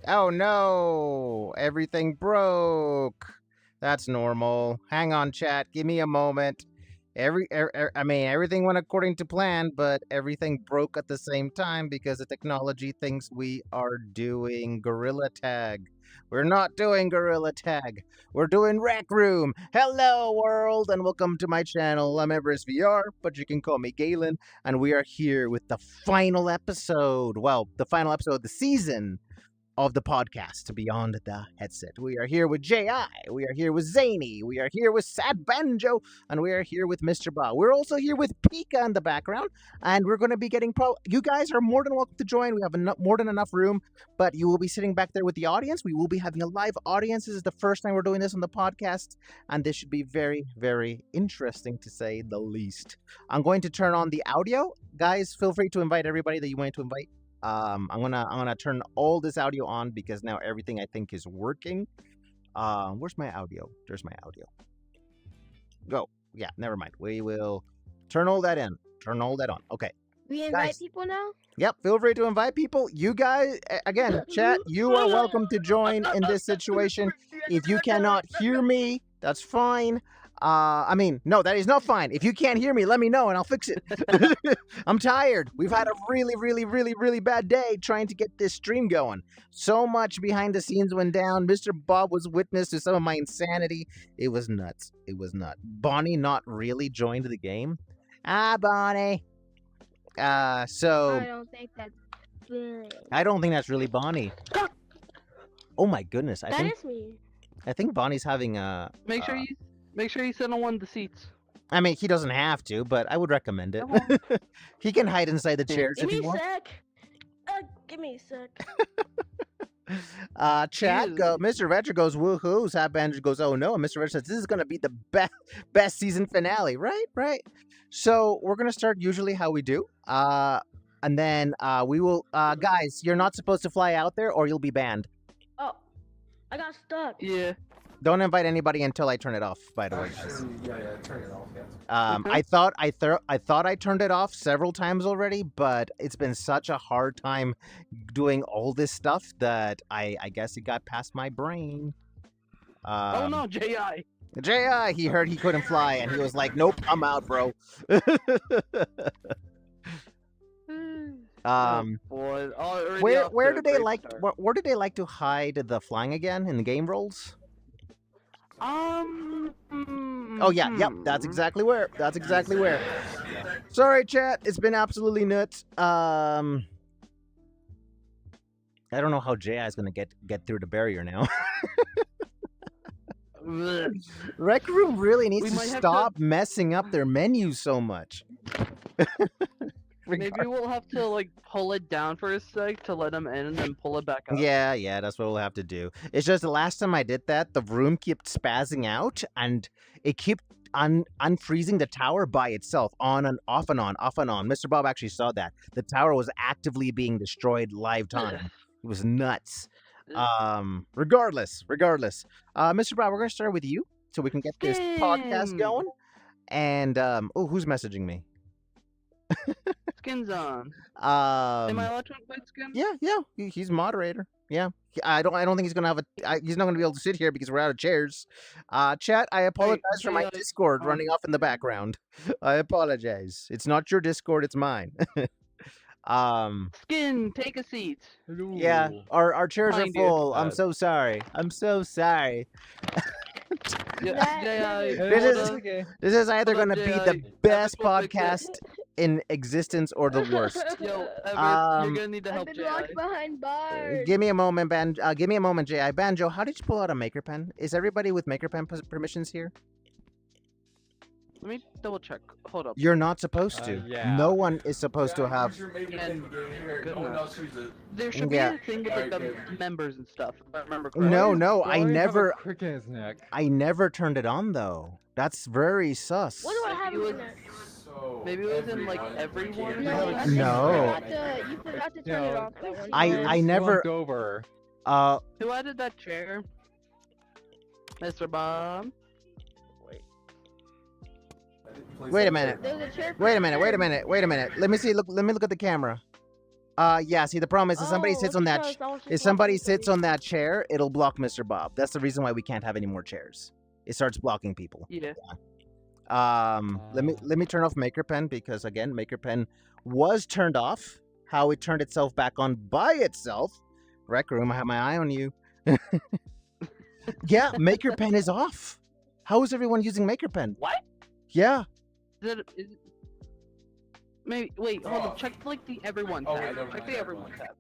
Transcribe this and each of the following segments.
Oh no, everything broke. That's normal. Hang on, chat. Give me a moment. Everything went according to plan, but everything broke at the same time because the technology thinks we are doing Gorilla Tag. We're not doing Gorilla Tag. We're doing Rec Room. Hello, world, and welcome to my channel. I'm Everest VR, but you can call me Galen, and we are here with the final episode. Well, the final episode of the season of the podcast Beyond the Headset. We are here with J.I., we are here with Zany, we are here with Sad Banjo, and we are here with Mr. Ba. We're also here with Pika in the background, and we're going to be getting you guys are more than welcome to join. We have more than enough room, but you will be sitting back there with the audience. We will be having a live audience. This is the first time we're doing this on the podcast, and this should be very, very interesting to say the least. I'm going to turn on the audio. Guys, feel free to invite everybody that you want to invite. I'm gonna turn all this audio on because now everything I think is working. Where's my audio? There's my audio. Go. Yeah, never mind. We will turn all that in. Turn all that on. Okay. We invite people now? Yep, feel free to invite people. You guys, again, chat, you are welcome to join in this situation. If you cannot hear me, that's fine. No, that is not fine. If you can't hear me, let me know and I'll fix it. I'm tired. We've had a really bad day trying to get this stream going. So much behind the scenes went down. Mr. Bob was witness to some of my insanity. It was nuts. It was nuts. Bonnie not really joined the game. Bonnie. I don't think that's good. I don't think that's really Bonnie. Oh my goodness. That is me. I think Bonnie's having a... Make sure you sit on one of the seats. I mean, he doesn't have to, but I would recommend it. He can hide inside the chairs if he wants. Give me a sec. Chat, Mr. Retro goes, woohoo. Sad Banjo goes, oh no. And Mr. Retro says, this is going to be the best season finale. Right. So we're going to start usually how we do. And then we will, guys, you're not supposed to fly out there or you'll be banned. Oh, I got stuck. Yeah. Don't invite anybody until I turn it off, by the way. Yeah, turn it off, yeah. I thought I turned it off several times already, but it's been such a hard time doing all this stuff that I guess it got past my brain. Oh no, J.I. J.I., he heard he couldn't fly, and he was like, nope, I'm out, bro. Where do they like to hide the flying again in the game roles? Oh yeah, yep, that's exactly where. Sorry, chat, it's been absolutely nuts. I don't know how J.I. is gonna get through the barrier now. Rec Room really needs to stop messing up their menu so much. Maybe we'll have to like pull it down for a sec to let them in and then pull it back up. Yeah, that's what we'll have to do. It's just the last time I did that, the room kept spazzing out and it kept unfreezing the tower by itself, on and off and on. Mr. Bob actually saw that. The tower was actively being destroyed live time. It was nuts. Regardless. Mr. Bob, we're going to start with you so we can get this podcast going. And, who's messaging me? Skin's on. Am I allowed to invite Skin? Yeah. He's moderator. Yeah. I don't think he's gonna have he's not gonna be able to sit here because we're out of chairs. Chat, I apologize for my Discord running off in the background. I apologize. It's not your Discord, it's mine. Skin, take a seat. Yeah, our chairs are full. I'm so sorry. This is either going to be the best podcast in existence or the worst. Yo, Everett, you're gonna need to help I've been locked behind bars. Give me a moment, give me a moment, J.I. Banjo, how did you pull out a maker pen? Is everybody with maker pen permissions here? Let me double check. Hold up. You're not supposed to. Yeah. No one is supposed to have. There should be a thing with like the members and stuff. If I remember correctly. No, I never. Crick in his neck. I never turned it on though. That's very sus. What do I have in there? Maybe it was in like everyone. No. You forgot to turn it off. That one I never. Over. Who added that chair? Mr. Bob. Wait a minute. There's a chair. Wait a minute. Wait a minute. Wait a minute. Let me see. Look. Let me look at the camera. Yeah. See, the problem is if somebody sits on that. If somebody sits on that chair, it'll block Mr. Bob. That's the reason why we can't have any more chairs. It starts blocking people. Yeah. Let me turn off Maker Pen because again, Maker Pen was turned off. How it turned itself back on by itself. Rec Room, I have my eye on you. Yeah, Maker Pen is off. How is everyone using Maker Pen? What? Yeah. Is it, maybe wait, hold on. Check like the everyone Oh, tab. wait, never Check mind, the never everyone mind. tab.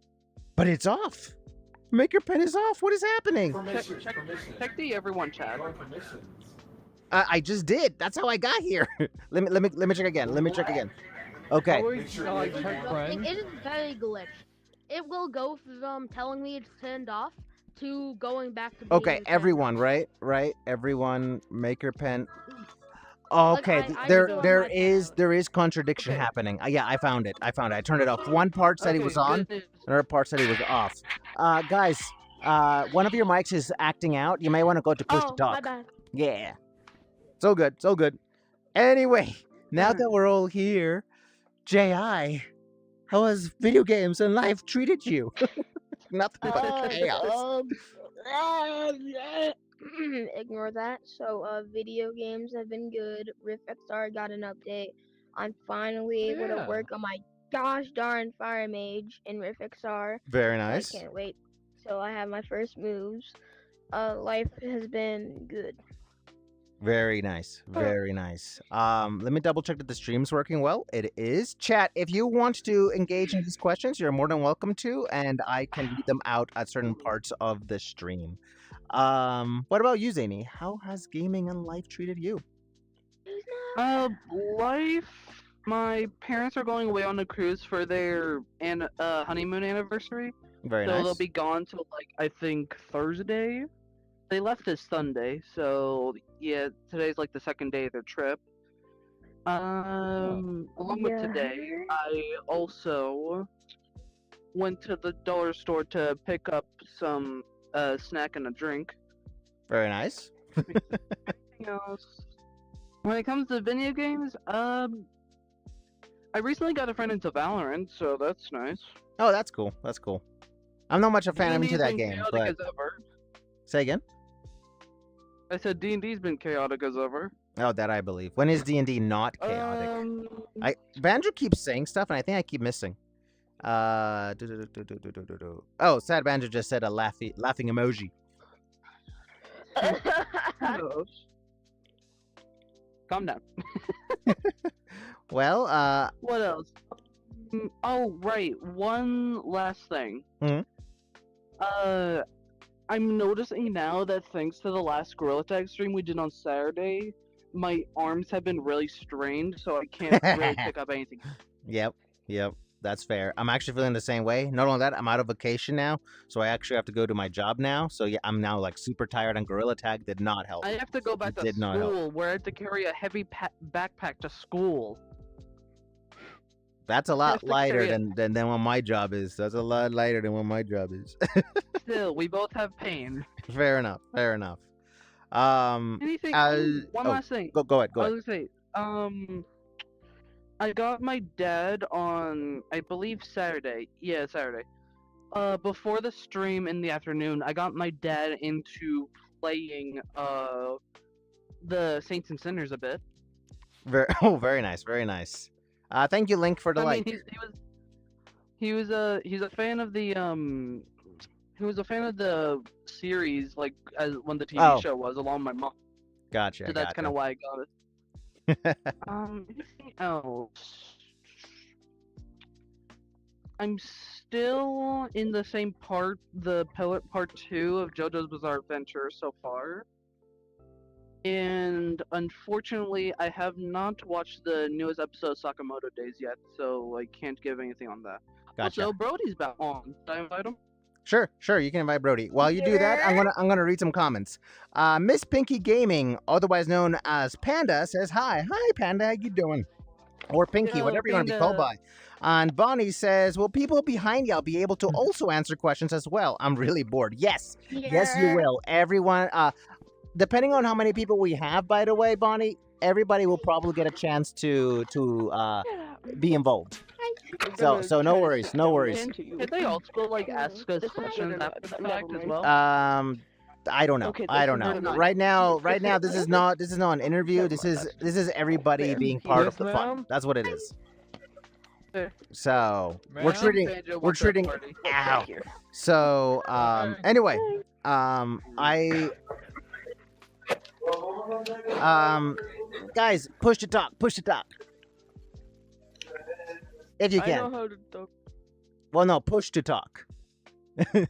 But it's off. Maker Pen is off. What is happening? Permission. Check the everyone tab. Your permissions. I just did. That's how I got here. let me check again. Let me check again. Okay. Make sure you It is very glitched. It will go from telling me it's turned off to going back to being Okay, turned everyone, on. right? Everyone, Maker Pen. Okay, I there do it on there my is tab. there is contradiction Okay. happening. Yeah, I found it. I turned it off. One part said it was on, good news. another part said it was off. Guys, one of your mics is acting out. You may want to go to push to Oh, my talk. bad. Yeah. So good, so good. Anyway, now that we're all here, J.I., how has video games and life treated you? Nothing but chaos. Ignore that. So, video games have been good. RiffXR got an update. I'm finally able to Yeah. work on my gosh darn Fire Mage in RiffXR. Very I nice. can't wait. So I have my first moves. Life has been good. Very nice. Very nice. Let me double check that the stream's working well. It is. Chat, if you want to engage in these questions, you're more than welcome to, and I can read them out at certain parts of the stream. What about you, Zany? How has gaming and life treated you? Life. My parents are going away on a cruise for their honeymoon anniversary. Very So nice. they'll be gone till like I think Thursday. They left this Sunday, so yeah, today's like the second day of their trip. Along with today, I also went to the dollar store to pick up some snack and a drink. Very nice. Anything else? When it comes to video games, I recently got a friend into Valorant, so that's nice. Oh, that's cool. That's cool. I'm not much a fan of into D&D's that been game, chaotic but as ever. say again. I said D&D's been chaotic as ever. Oh, that I believe. When is D&D not chaotic? Banjo keeps saying stuff, and I think I keep missing. Oh, Sad Banjo just said a laughing emoji. Calm down. Well, What else? Oh, right. One last thing. Mhm. I'm noticing now that thanks to the last Gorilla Tag stream we did on Saturday, my arms have been really strained, so I can't really pick up anything. Yep. That's fair. I'm actually feeling the same way. Not only that, I'm out of vacation now, so I actually have to go to my job now. So yeah, I'm now like super tired, and Gorilla Tag did not help. I have to go back to Did not help. school, where I have to carry a heavy backpack to school. That's a have lot to lighter carry than what my job is. That's a lot lighter than what my job is. Still, we both have pain. Fair enough. Anything? One last thing. Go ahead. I was gonna say, I got my dad on, I believe Saturday. Yeah, Saturday. Before the stream in the afternoon, I got my dad into playing the Saints and Sinners a bit. Very nice. Thank you, Link, for the like. mean, he's a fan of the he was a fan of the series, like as when the TV show was, along with my mom. Gotcha. So that's kind of why I got it. Anything else? I'm still in the same part, the part 2 of JoJo's Bizarre Adventure so far. And unfortunately, I have not watched the newest episode of Sakamoto Days yet, so I can't give anything on that. Gotcha. Also, Brody's back on. Did I invite him? Sure. You can invite Brody. While you do that, I'm gonna read some comments. Miss Pinky Gaming, otherwise known as Panda, says hi. Hi, Panda. How you doing? Or Pinky, Hello, whatever you want to be called by. And Bonnie says, will people behind y'all be able to also answer questions as well? I'm really bored. Yes, you will. Everyone, depending on how many people we have, by the way, Bonnie, everybody will probably get a chance to be involved. So no worries, no worries. Can they also like ask us questions after the fact as well? I don't know. Okay, I this don't is know. not- Right now, this is not an interview. This is everybody being part of the fun. That's what it is. So we're Ma'am? treating Banjo we're wants to have a treating. party. Ow. So anyway, guys, push to talk. If you I can. know how to talk. Well, no, push to talk.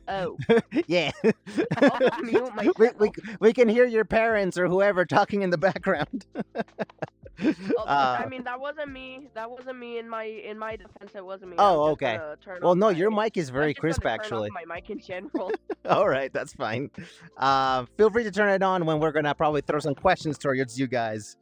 Oh. Yeah. I'll mute myself. we can hear your parents or whoever talking in the background. I mean, that wasn't me. That wasn't me. In my defense, it wasn't me. Oh, I'm just okay. gonna turn Well, off no, my- your mic is I'm very just crisp, gonna turn actually. off my mic in general. All right, that's fine. Feel free to turn it on when we're gonna probably throw some questions towards you guys.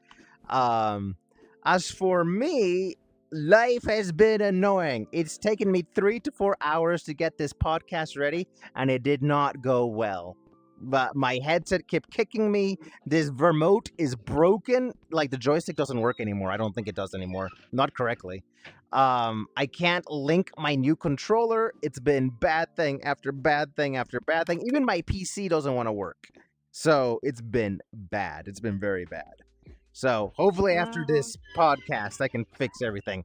As for me, life has been annoying. It's taken me 3 to 4 hours to get this podcast ready, and it did not go well. But my headset kept kicking me. This remote is broken. Like the joystick doesn't work anymore. I don't think it does anymore. Not correctly. I can't link my new controller. It's been bad thing after bad thing after bad thing. Even my PC doesn't want to work. So it's been bad. It's been very bad. So hopefully after this podcast, I can fix everything.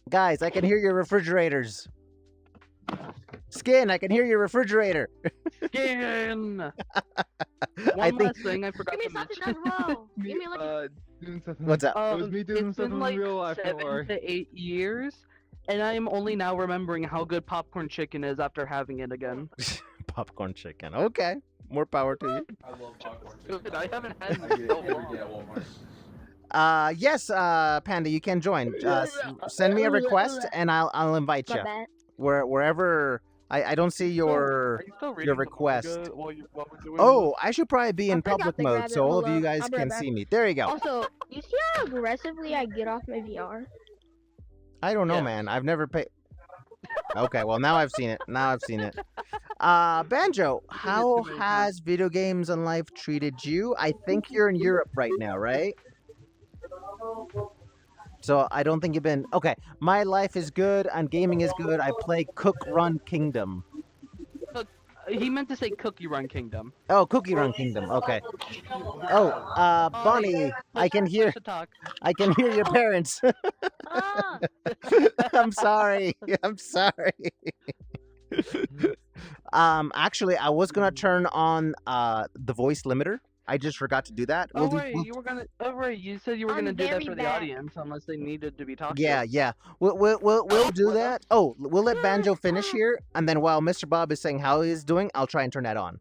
Guys, I can hear your refrigerators. Skin, I can hear your refrigerator. Skin! I One think. last thing I forgot Give me to something mention. as well. Give me like Doing something. What's up? It was me doing It's something been in like real life, don't 7 worry. to 8 years, and I am only now remembering how good popcorn chicken is after having it again. Popcorn chicken. Okay. More power to you. I love popcorn Good, chicken. I haven't had I it get in it so every long. day at Walmart. Yes, Panda, you can join. Send me a request and I'll invite my you. bad. Wherever I don't see your. Are you still reading your the request. manga while we're doing Oh, I should probably be in I forgot public to mode grab it. so all of Hold you up. guys I'll be right can back. see me. There you go. Also, you see how aggressively I get off my VR? I don't know, Yeah. man. I've never paid. Okay, well now I've seen it. Banjo, how has video games and life treated you? I think you're in Europe right now, right? So I don't think you've been. Okay, my life is good and gaming is good. I play Cook Run Kingdom. He meant to say Cookie Run Kingdom. Oh, Cookie Run Kingdom. Okay. Oh, Bonnie, I can hear. Push to talk. I can hear your parents. Ah, I'm sorry. I'm sorry. Actually, I was gonna turn on the voice limiter. I just forgot to do that. Oh do- right, you were gonna. Oh right, you said you were I'm gonna do that very for the bad. audience unless they needed to be talked to. Yeah. We'll do that. Oh, we'll let Banjo finish here, and then while Mr. Bob is saying how he's doing, I'll try and turn that on.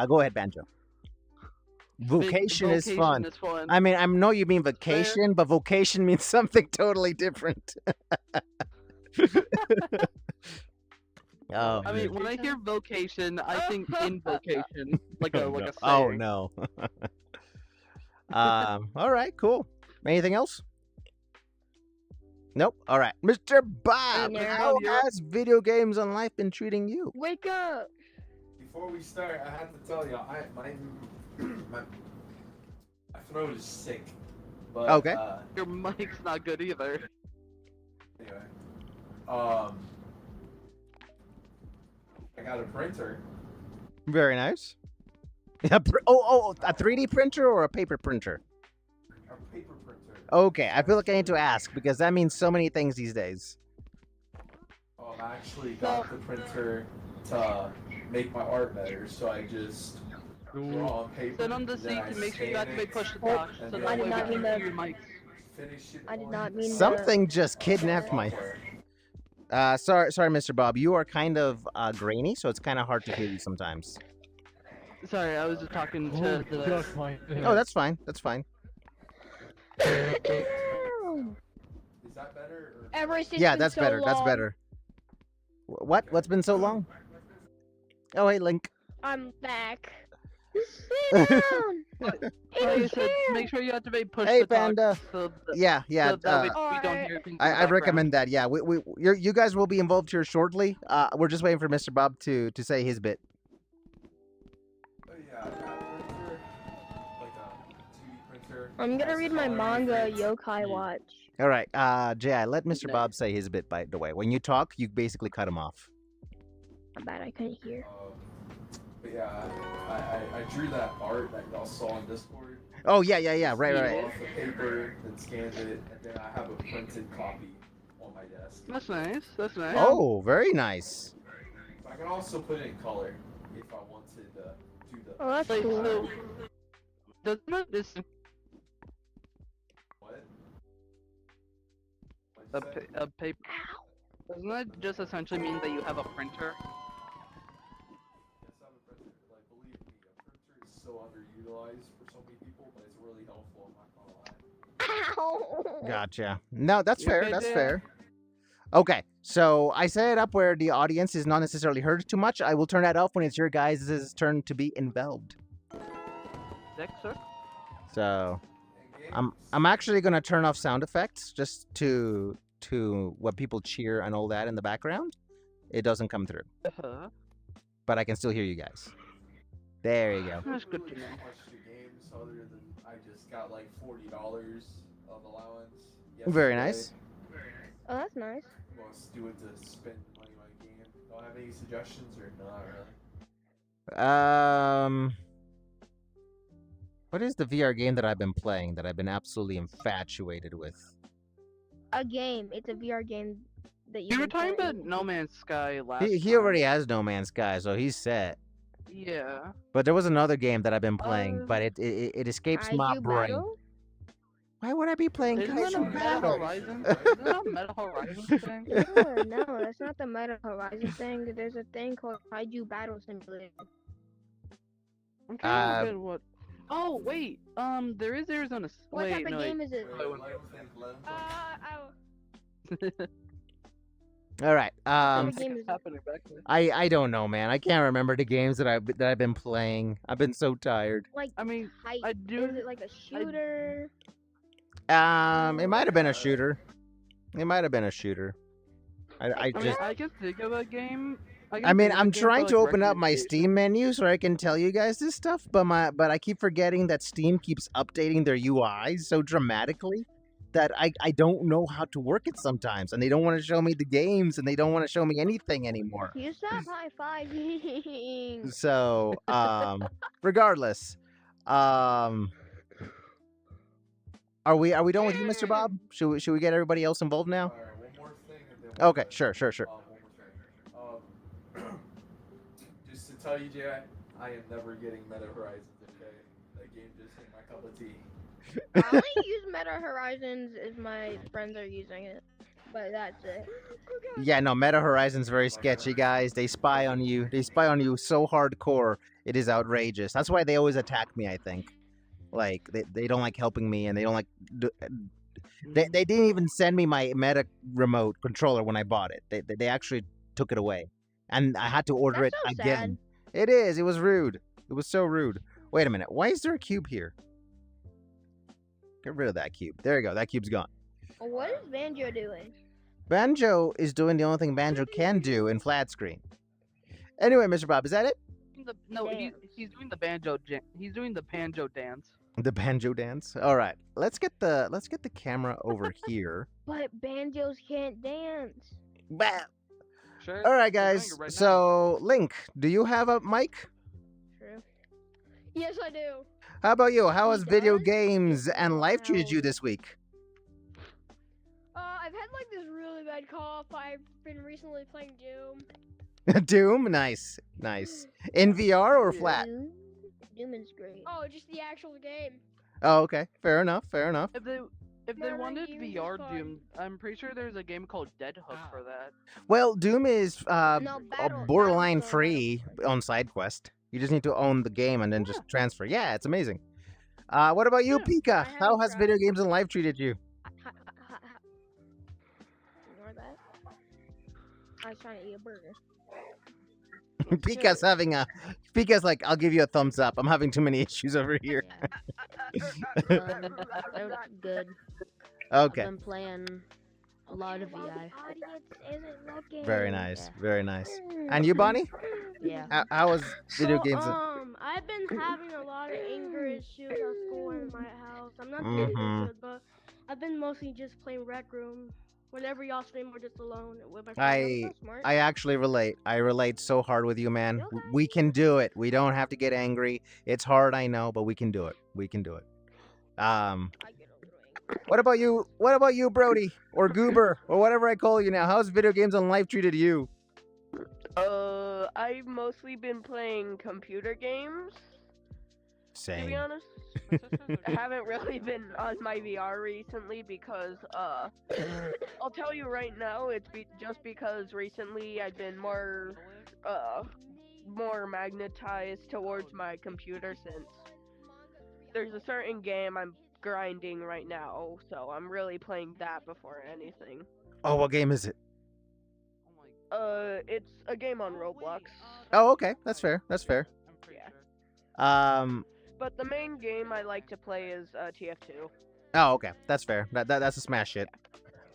Go ahead, Banjo. Vocation is fun. I mean, I know you mean vacation, but vocation means something totally different. Oh, I mean, when I hear vocation, I think invocation, like a like a oh saying. no. All right, cool. Anything else? Nope. All right, Mr. Bob. Hey, How you're- has video games and life been treating you? wake up! Before we start, I have to tell you, my throat is sick. But, Okay. Your mic's not good either. Anyway, I got a printer. Very nice. Oh, a 3D printer or a paper printer? A paper printer. Okay, I feel like I need to ask because that means so many things these days. Oh, I actually got the printer to make my art better, so I just draw on paper. Sit on the and then seat I to make sure you scan activate it, push to talk, so and that then way did not we mean can to- hear your mic. finish it I did on not mean Something just kidnapped my. software. Sorry, Mr. Bob. You are kind of grainy, so it's kind of hard to hear you sometimes. Sorry, I was just talking to the. Oh, that's fine. That's fine. the. Is that better? Or... Ever since Yeah, been that's so better. That's long, better. What? What's been so long? Oh, hey, Link. I'm back. Sit down. Like I It's said, here. make sure you activate push Hey, to talk. Panda. So that, Yeah. so that way we don't Alright. hear things. in the I background. recommend that. Yeah, you guys will be involved here shortly. We're just waiting for Mr. Bob to say his bit. Oh, yeah, printer. I'm gonna has read my color manga effects. Yokai Watch. All right, Jay, let Mr. No. Bob say his bit, by the way. When you talk, you basically cut him off. My bad, I couldn't hear. But yeah, I drew that art that y'all saw on Discord. Oh, yeah, right, Scanned right. off the paper, then scanned it, and then I have a printed copy on my desk. That's nice. That's nice. Oh, very nice. I can also put it in color if I wanted to do the. Oh, that's Like, cool. so, doesn't this What? a, What'd you say? a paper? Doesn't that just essentially mean that you have a printer? Yes, I have a printer. Like, believe me, a printer is so underutilized for so many people, but it's really helpful. I'm not gonna lie. Ow! Gotcha. No, that's You fair. okay, That's Jay? fair. Okay, so I set it up where the audience is not necessarily heard too much. I will turn that off when it's your guys' turn to be involved. Sir? So And I'm actually gonna turn off sound effects just to what people cheer and all that in the background. It doesn't come through, Uh-huh. but I can still hear you guys. There you go. That's good to know. Much to games other than I just got like $40 of allowance. Very yesterday. nice. Oh, that's nice. Wants to do it to spend money on a game. Don't have any suggestions or not really? What is the VR game that I've been playing that I've been absolutely infatuated with? A game. It's a VR game that you You were can talking play. about No Man's Sky last He already has No Man's Sky, so he's set. Yeah. But there was another game that I've been playing, but it escapes my Kaiju brain. Battle? Why would I be playing Isn't that a Kaiju Meta Battle? Horizon? Isn't that a Meta Horizon thing? No, that's not the Meta Horizon thing. There's a thing called Kaiju Battle Simulator. I'm trying to forget what. Oh wait, there is Arizona. What Wait, type of no, game is it? All right. What game is it? happening back there. I don't know, man. I can't remember the games that I've been playing. I've been so tired. Like, I mean, height. I do. Is it like a shooter? It might have been a shooter. It might have been a shooter. I I mean, just. I can think of a game. I mean, I'm trying to open up my Steam menu so I can tell you guys this stuff, but I keep forgetting that Steam keeps updating their UI so dramatically that I don't know how to work it sometimes, and they don't want to show me the games, and they don't want to show me anything anymore. You stop high-fiving. So, regardless, are we done with you, Mr. Bob? Should we get everybody else involved now? Alright, one more thing and then Okay, sure. one more thing. Just to tell you, Jay, I am never getting Meta Horizons, okay? That game just ain't my cup of tea. I only use Meta Horizons if my friends are using it, but that's it. Yeah, no, Meta Horizon's very sketchy, guys. They spy on you. They spy on you so hardcore, it is outrageous. That's why they always attack me, I think. Like, they don't like helping me, and they don't like... They didn't even send me my Meta remote controller when I bought it. They actually took it away. And I had to order That's it so again. It is. It was rude. It was so rude. Wait a minute. Why is there a cube here? Get rid of that cube. There you go. That cube's gone. What is Banjo doing? Banjo is doing the only thing Banjo can do in flat screen. Anyway, Mr. Bob, is that it? No, Dance. he's doing the banjo. He's doing the banjo dance. The banjo dance. All right. Let's get the camera over here. But banjos can't dance. Bah. Sure. All right, they're doing guys. it right now. So, Link, do you have a mic? True. Yes, I do. How about you? How has He video does? games and life treated you this week? I've had like this really bad cough. I've been recently playing Doom. Doom? Nice. In VR or flat? Doom is great. Oh, just the actual game. Oh, okay. Fair enough. If they Murdering wanted humans is VR fun. Doom, I'm pretty sure there's a game called Dead Hook for that. Well, Doom is Battle- borderline Battlefield free on side quest. You just need to own the game and then just transfer. Yeah, it's amazing. What about you, Yeah, Pika? I How haven't has video games and life treated you? Ignore that. I was trying to eat a burger. Pika's like, I'll give you a thumbs up. I'm having too many issues over here. That was good. Okay. I've been playing A lot of VI. Audience isn't looking. Very nice. Yeah. Very nice. And you, Bonnie? Yeah. How was video So, games? I've been having a lot of anger issues at school and my house. I'm not doing Mhm. good, but I've been mostly just playing Rec Room. Whenever y'all stream, we're just alone with my friends. I So smart. I actually relate. I relate so hard with you, man. We can do it. We don't have to get angry. It's hard, I know, but we can do it. We can do it. Um, I get a little angry. what about you? What about you, Brody or Goober or whatever I call you now? How's video games on life treated you? I've mostly been playing computer games, to be Same. honest. I haven't really been on my VR recently because, I'll tell you right now, just because recently I've been more magnetized towards my computer since there's a certain game I'm grinding right now, so I'm really playing that before anything. Oh, what game is it? It's a game on Roblox. Oh, okay. That's fair. That's fair. I'm pretty Yeah. sure. But the main game I like to play is TF2. Oh, okay. That's fair. That's a smash hit.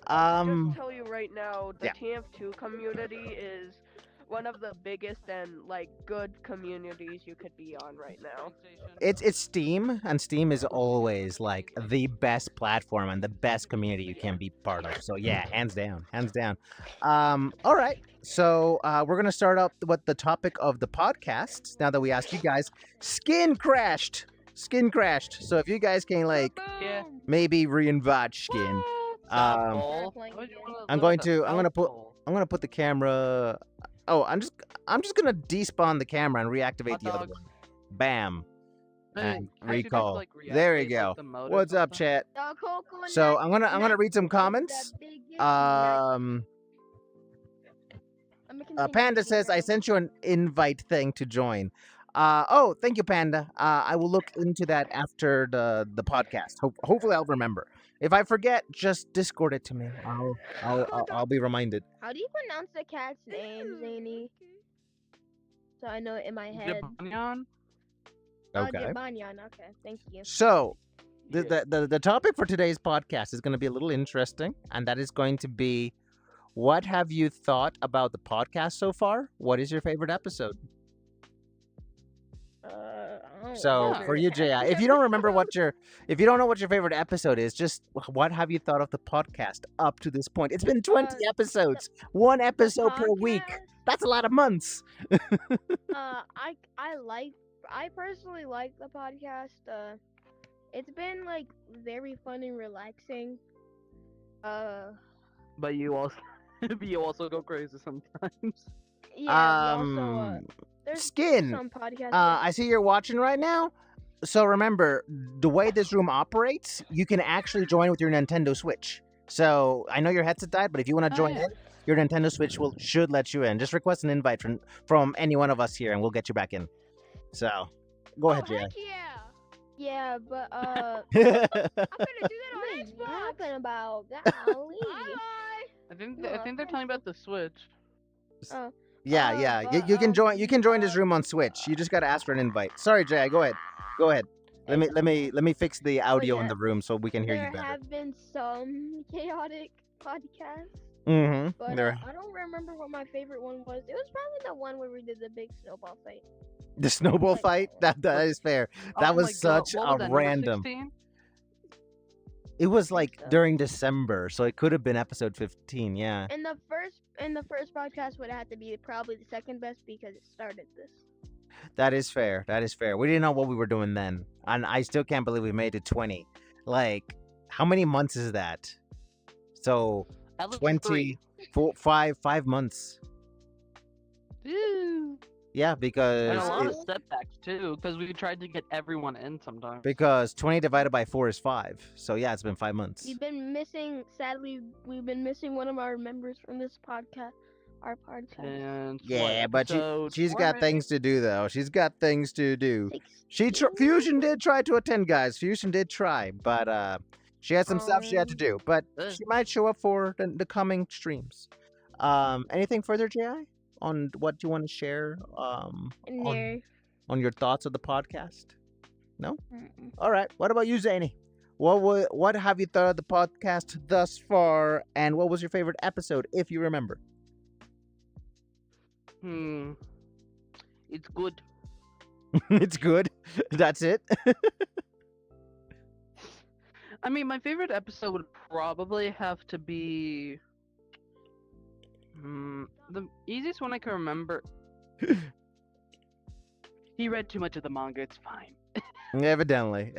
Just tell you right now, the yeah. TF2 community is one of the biggest and good communities you could be on right now. It's Steam, and Steam is always like the best platform and the best community you can be part of. So yeah, hands down, hands down. All right, so we're gonna start up with the topic of the podcast. Now that we asked you guys, skin crashed. So if you guys can Yeah. maybe reinvite skin, Softball. playing Why do you again. wanna I'm let going the to- I'm gonna put- softball? I'm gonna put the camera. Oh, I'm just gonna despawn the camera and reactivate Hot the other dogs. one. Bam. Hey, And can't you just, recall. like, There you reactivate, go. like, the mode or What's up, something? chat? The coconut So I'm gonna nut read some is comments. the biggest Let me continue Panda to says I around. sent you an invite thing to join. Oh, thank you, Panda. I will look into that after the podcast. Hopefully, I'll remember. If I forget, just Discord it to me. I'll be reminded. How do you pronounce the cat's name, Zany? So I know it in my head. Jabanian? Okay. Jabanian. Okay, thank you. So Yeah. the topic for today's podcast is going to be a little interesting, and that is going to be, what have you thought about the podcast so far? What is your favorite episode? I don't So Yeah. for you, J.I., if you don't remember if you don't know what your favorite episode is, just what have you thought of the podcast up to this point? It's been 20 episodes, one episode per week. That's a lot of months. I personally like the podcast. It's been very fun and relaxing. But you also go crazy sometimes. Yeah. we also, there's Skin. some podcasts. I see you're watching right now. So remember, the way this room operates, you can actually join with your Nintendo Switch. So I know your headset died, but if you want to join in, your Nintendo Switch should let you in. Just request an invite from any one of us here, and we'll get you back in. So go ahead, Jay. Heck yeah. Yeah, but I'm gonna do that what on is Xbox. yapping about? Golly. Bye. I think they're talking about the Switch. Yeah. You can join. You can join this room on Switch. You just gotta ask for an invite. Sorry, Jay. Go ahead. Let me fix the audio in yeah. the room so we can hear There you better. have been some chaotic podcasts, Mm-hmm. but I don't remember what my favorite one was. It was probably the one where we did the big snowball fight. The snowball like- fight. That is fair. That Oh was my God, such what a was that, number random. 16? It was like so. during December, so it could have been episode 15. Yeah. And the first podcast would have to be probably the second best because it started this. That is fair. We didn't know what we were doing then, and I still can't believe we made it 20. Like, how many months is that? So At least 20, 3. 5 months. Ew. Yeah, And because a lot of setbacks too, because we tried to get everyone in sometimes. 20 divided by 4 is 5. So yeah, it's been 5 months. Sadly, we've been missing one of our members from this podcast. Our podcast. And Yeah, what, but episode she's 4 got maybe? things to do though. She's got things to do. Six- Fusion did try to attend, guys. Fusion did try, but she had some stuff she had to do. But Ugh. she might show up for the coming streams. Anything further, Ji, on what you want to share? No. On your thoughts of the podcast? Mm-mm. All right. What about you, Zany? what have you thought of the podcast thus far, and what was your favorite episode, if you remember? It's good. It's good. That's it. I mean, my favorite episode would probably have to be the easiest one I can remember. He read too much of the manga. It's fine. Evidently.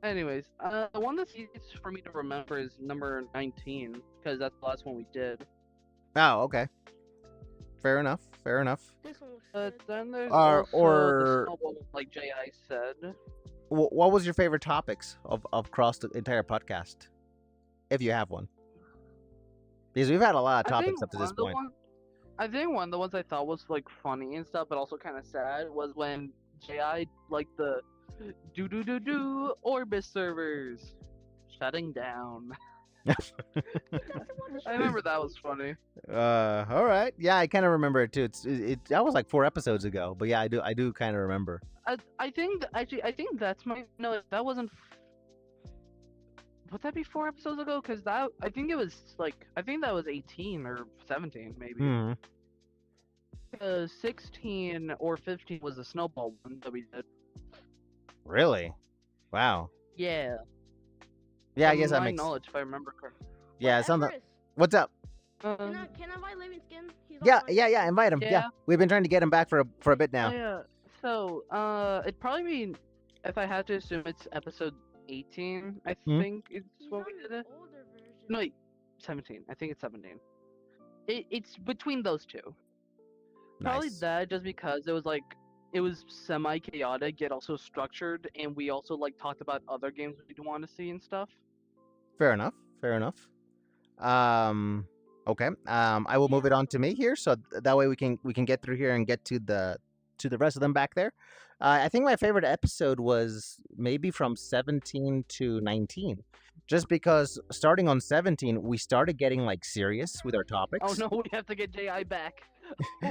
Anyways, the one that's easiest for me to remember is number 19 because that's the last one we did. Oh, okay. Fair enough. This one was But good. then there's Or- also or- the snowball, like J.I. said. What was your favorite topics of across the entire podcast, if you have one? Because we've had a lot of I topics think up to one this of the point. I think one of the ones I thought was like funny and stuff, but also kind of sad, was when J.I. like the do Orbis servers shutting down. I remember that was funny. All right. Yeah, I kind of remember it too. That was like 4 episodes ago, but yeah, I do kind of remember. I think actually I think that's my no, that wasn't. Would that be 4 episodes ago? Because that I think it was like I think that was 18 or 17 maybe. Hmm. 16 or 15 was the snowball one that we did. Really? Wow. Yeah. Yeah, I From guess that my makes. knowledge, if I remember correctly. Yeah, something. Everest, What's up? Can I invite Living Skin? He's Yeah, online. yeah. Invite him. Yeah. Yeah. We've been trying to get him back for a bit now. Yeah. So, it'd probably be, if I had to assume, it's episode 18. I Hmm? think it's He's what on we did. the It. older version. No, wait, 17. I think it's 17. It's between those two. Probably Nice. that, just because it was like it was semi chaotic yet also structured, and we also like talked about other games we'd want to see and stuff. Fair enough. Okay. I will move it on to me here, so that way we can get through here and get to the rest of them back there. I think my favorite episode was maybe from 17 to 19, just because starting on 17 we started getting like serious with our topiks. Oh no, we have to get Ji back.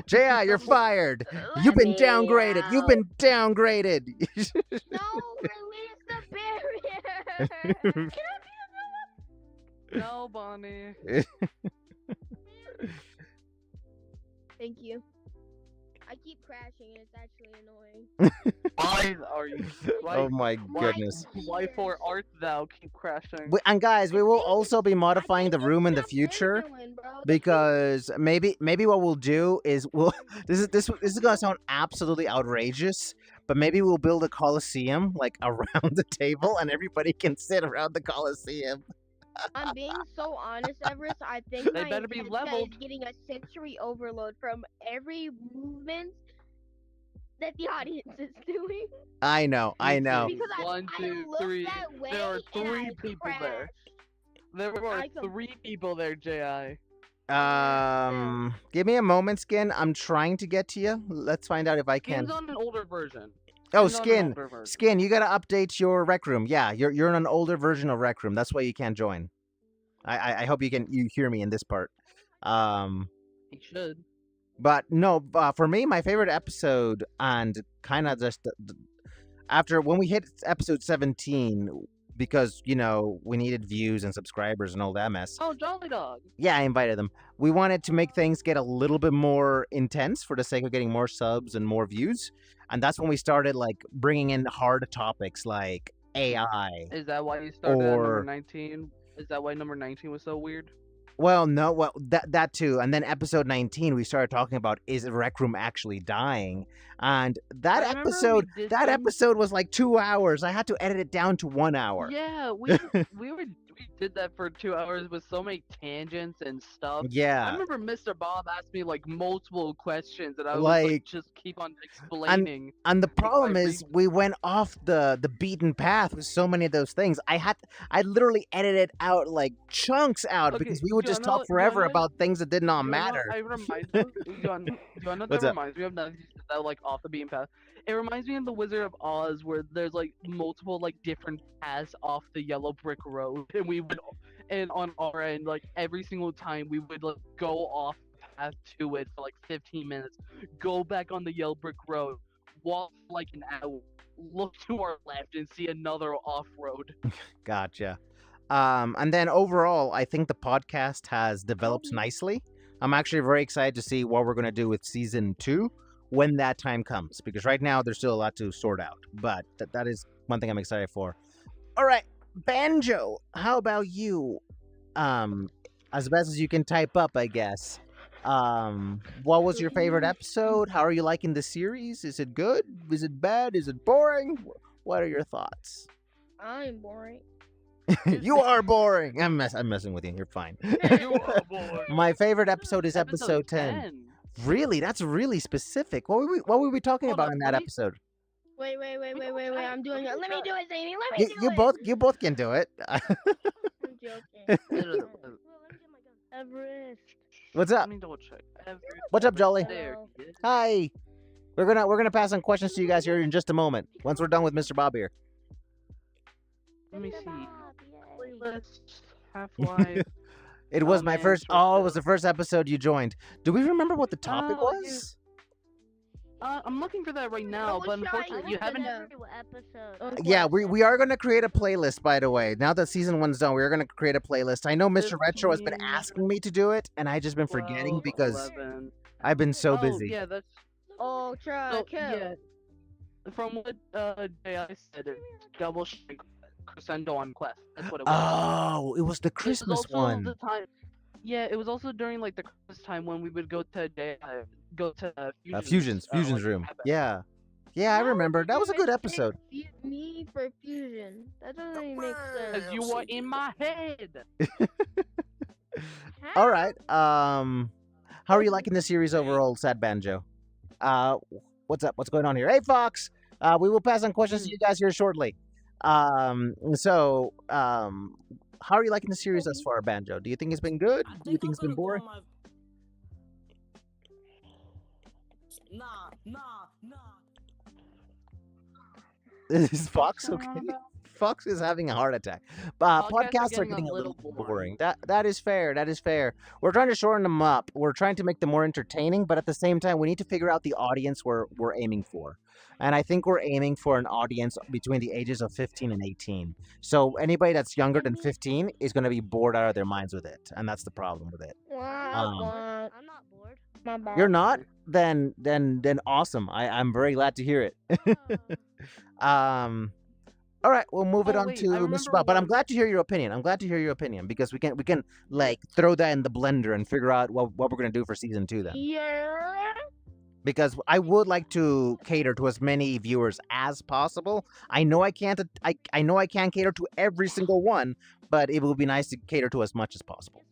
J.I., you're fired. Let You've been me downgraded. You've out. been downgraded. No, release the barrier. No, Bonnie. Thank you. I keep crashing and it's actually annoying. Why are you? Why, Oh my why- goodness. Why for art thou keep crashing? And guys, we will also be modifying the room in the future. Because maybe what we'll do is this is gonna sound absolutely outrageous, but maybe we'll build a coliseum like around the table and everybody can sit around the coliseum. I'm being so honest, Everest. I think They my better be headset leveled. is getting a sensory overload from every movement that the audience is doing. I know. Because One, I two, look three. that way There are and 3 I people there. crash. There are I com- 3 people there, Ji. Give me a moment, Skin. I'm trying to get to you. Let's find out if I can. Skin's on an older version. Oh, Skin's on an Skin. older version. Skin, you gotta update your rec room. Yeah, you're in an older version of rec room. That's why you can't join. I hope you hear me in this part. He should. But no, for me, my favorite episode, and kind of just after when we hit episode 17, because we needed views and subscribers and all that mess. Oh, Jolly Dog. Yeah, I invited them. We wanted to make things get a little bit more intense for the sake of getting more subs and more views, and that's when we started like bringing in hard topics like AI. Is that why you started at number Or- 19? Is that why number 19 was so weird? Well, no, that too, and then episode 19 we started talking about is Rec Room actually dying, and that I remember we did some- episode was like 2 hours. I had to edit it down to 1 hour. Yeah, we did that for 2 hours with so many tangents and stuff. I Yeah, remember Mr. Bob asked me like multiple questions, and I was like, Like- just keep on explaining. and the problem I is we went off the beaten path with so many of those things. I literally edited out like chunks out Okay, because we would do you just wanna- talk do you forever wanna- about things that did not You know what matter. I remind you. You want that What's up? reminds me of now that you said that like off the beaten path. It reminds me of the Wizard of Oz where there's like multiple like different paths off the yellow brick road, and we would, and on our end like every single time we would like go off path to it for like 15 minutes, go back on the yellow brick road, walk for, like an hour, look to our left and see another off-road. Gotcha. And then overall, I think the podcast has developed nicely. I'm actually very excited to see what we're going to do with season 2 when that time comes, because right now there's still a lot to sort out. But that is one thing I'm excited for. All right, Banjo, how about you? As best as you can type up, I guess. What was your favorite episode? How are you liking the series? Is it good? Is it bad? Is it boring? What are your thoughts? I'm boring. You are boring. I'm messing with you. You're fine. You are boring. My favorite episode is episode 10. Really? That's really specific. What were we talking about in that episode? Wait. I'm doing it. Let me do it, Zany. Let me do it. You both can do it. I'm joking. Everest. What's up? Let me double check. What's up, Jolly? There. Hi. We're gonna pass on questions to you guys here in just a moment. Once we're done with Mr. Bob here. Let me see. Playlist, Half-Life. It was my man, first. short Oh, it film. was the first episode you joined. Do we remember what the topic Oh, was? I'm looking for that right now, but unfortunately you haven't. Yeah, we are going to create a playlist, by the way. Now that season 1's done, we are going to create a playlist. I know Mr. Retro has been 15, asking me to do it, and I just been forgetting 12, because 11. I've been so Oh, busy. yeah, that's. Ultra So, kill. yeah. From what J.I. said, double strike crescendo on Quest. That's what it was. Oh, it was the It was Christmas also one. The time. Yeah, it was also during like the Christmas time when we would go to Fusion's like, room. cabin. Yeah. Yeah, I remember. That was a good episode. Me for fusion. That doesn't even make sense. 'Cause you were in my head. All right. How are you liking the series overall, Sad Banjo? What's up? What's going on here? Hey, Fox. We will pass on questions to you guys here shortly. How are you liking the series thus far, Banjo? Do you think it's been good? Do you think it's been boring? Nah. Is Fox okay? Fox is having a heart attack. Podcasts are getting a little boring. That is fair. That is fair. We're trying to shorten them up. We're trying to make them more entertaining, but at the same time, we need to figure out the audience we're aiming for. And I think we're aiming for an audience between the ages of 15 and 18. So anybody that's younger than 15 is going to be bored out of their minds with it, and that's the problem with it. Wow. I'm not bored. My bad. You're not? Then awesome. I'm very glad to hear it. All right, we'll move it on wait, to I Mr. remember Bob. But I'm one- glad to hear your opinion. I'm glad to hear your opinion because we can like throw that in the blender and figure out what we're gonna do for season 2 then. Yeah. Because I would like to cater to as many viewers as possible. I know I can't. I know I can't cater to every single one, but it would be nice to cater to as much as possible.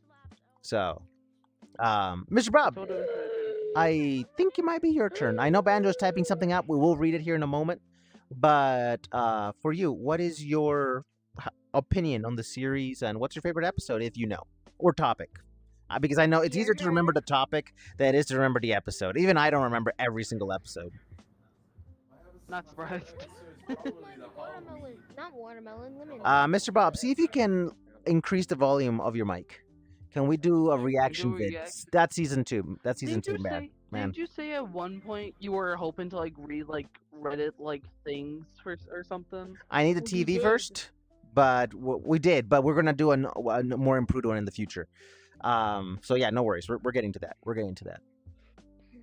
So, Mr. Bob, I think it might be your turn. I know Banjo's typing something up. We will read it here in a moment. But for you, what is your opinion on the series, and what's your favorite episode, if you know, or topic? Because I know it's easier to remember the topic than it is to remember the episode. Even I don't remember every single episode. Not surprised. Watermelon. Not watermelon. Lemon. Mr. Bob, see if you can increase the volume of your mic. Can we do a reaction vid? reaction? That's season 2. That's season 2, man. Didn't you say at one point you were hoping to like read like Reddit like things or something? I need the TV first, but we did. But we're gonna do a more improved one in the future. So yeah, no worries. We're getting to that. We're getting to that.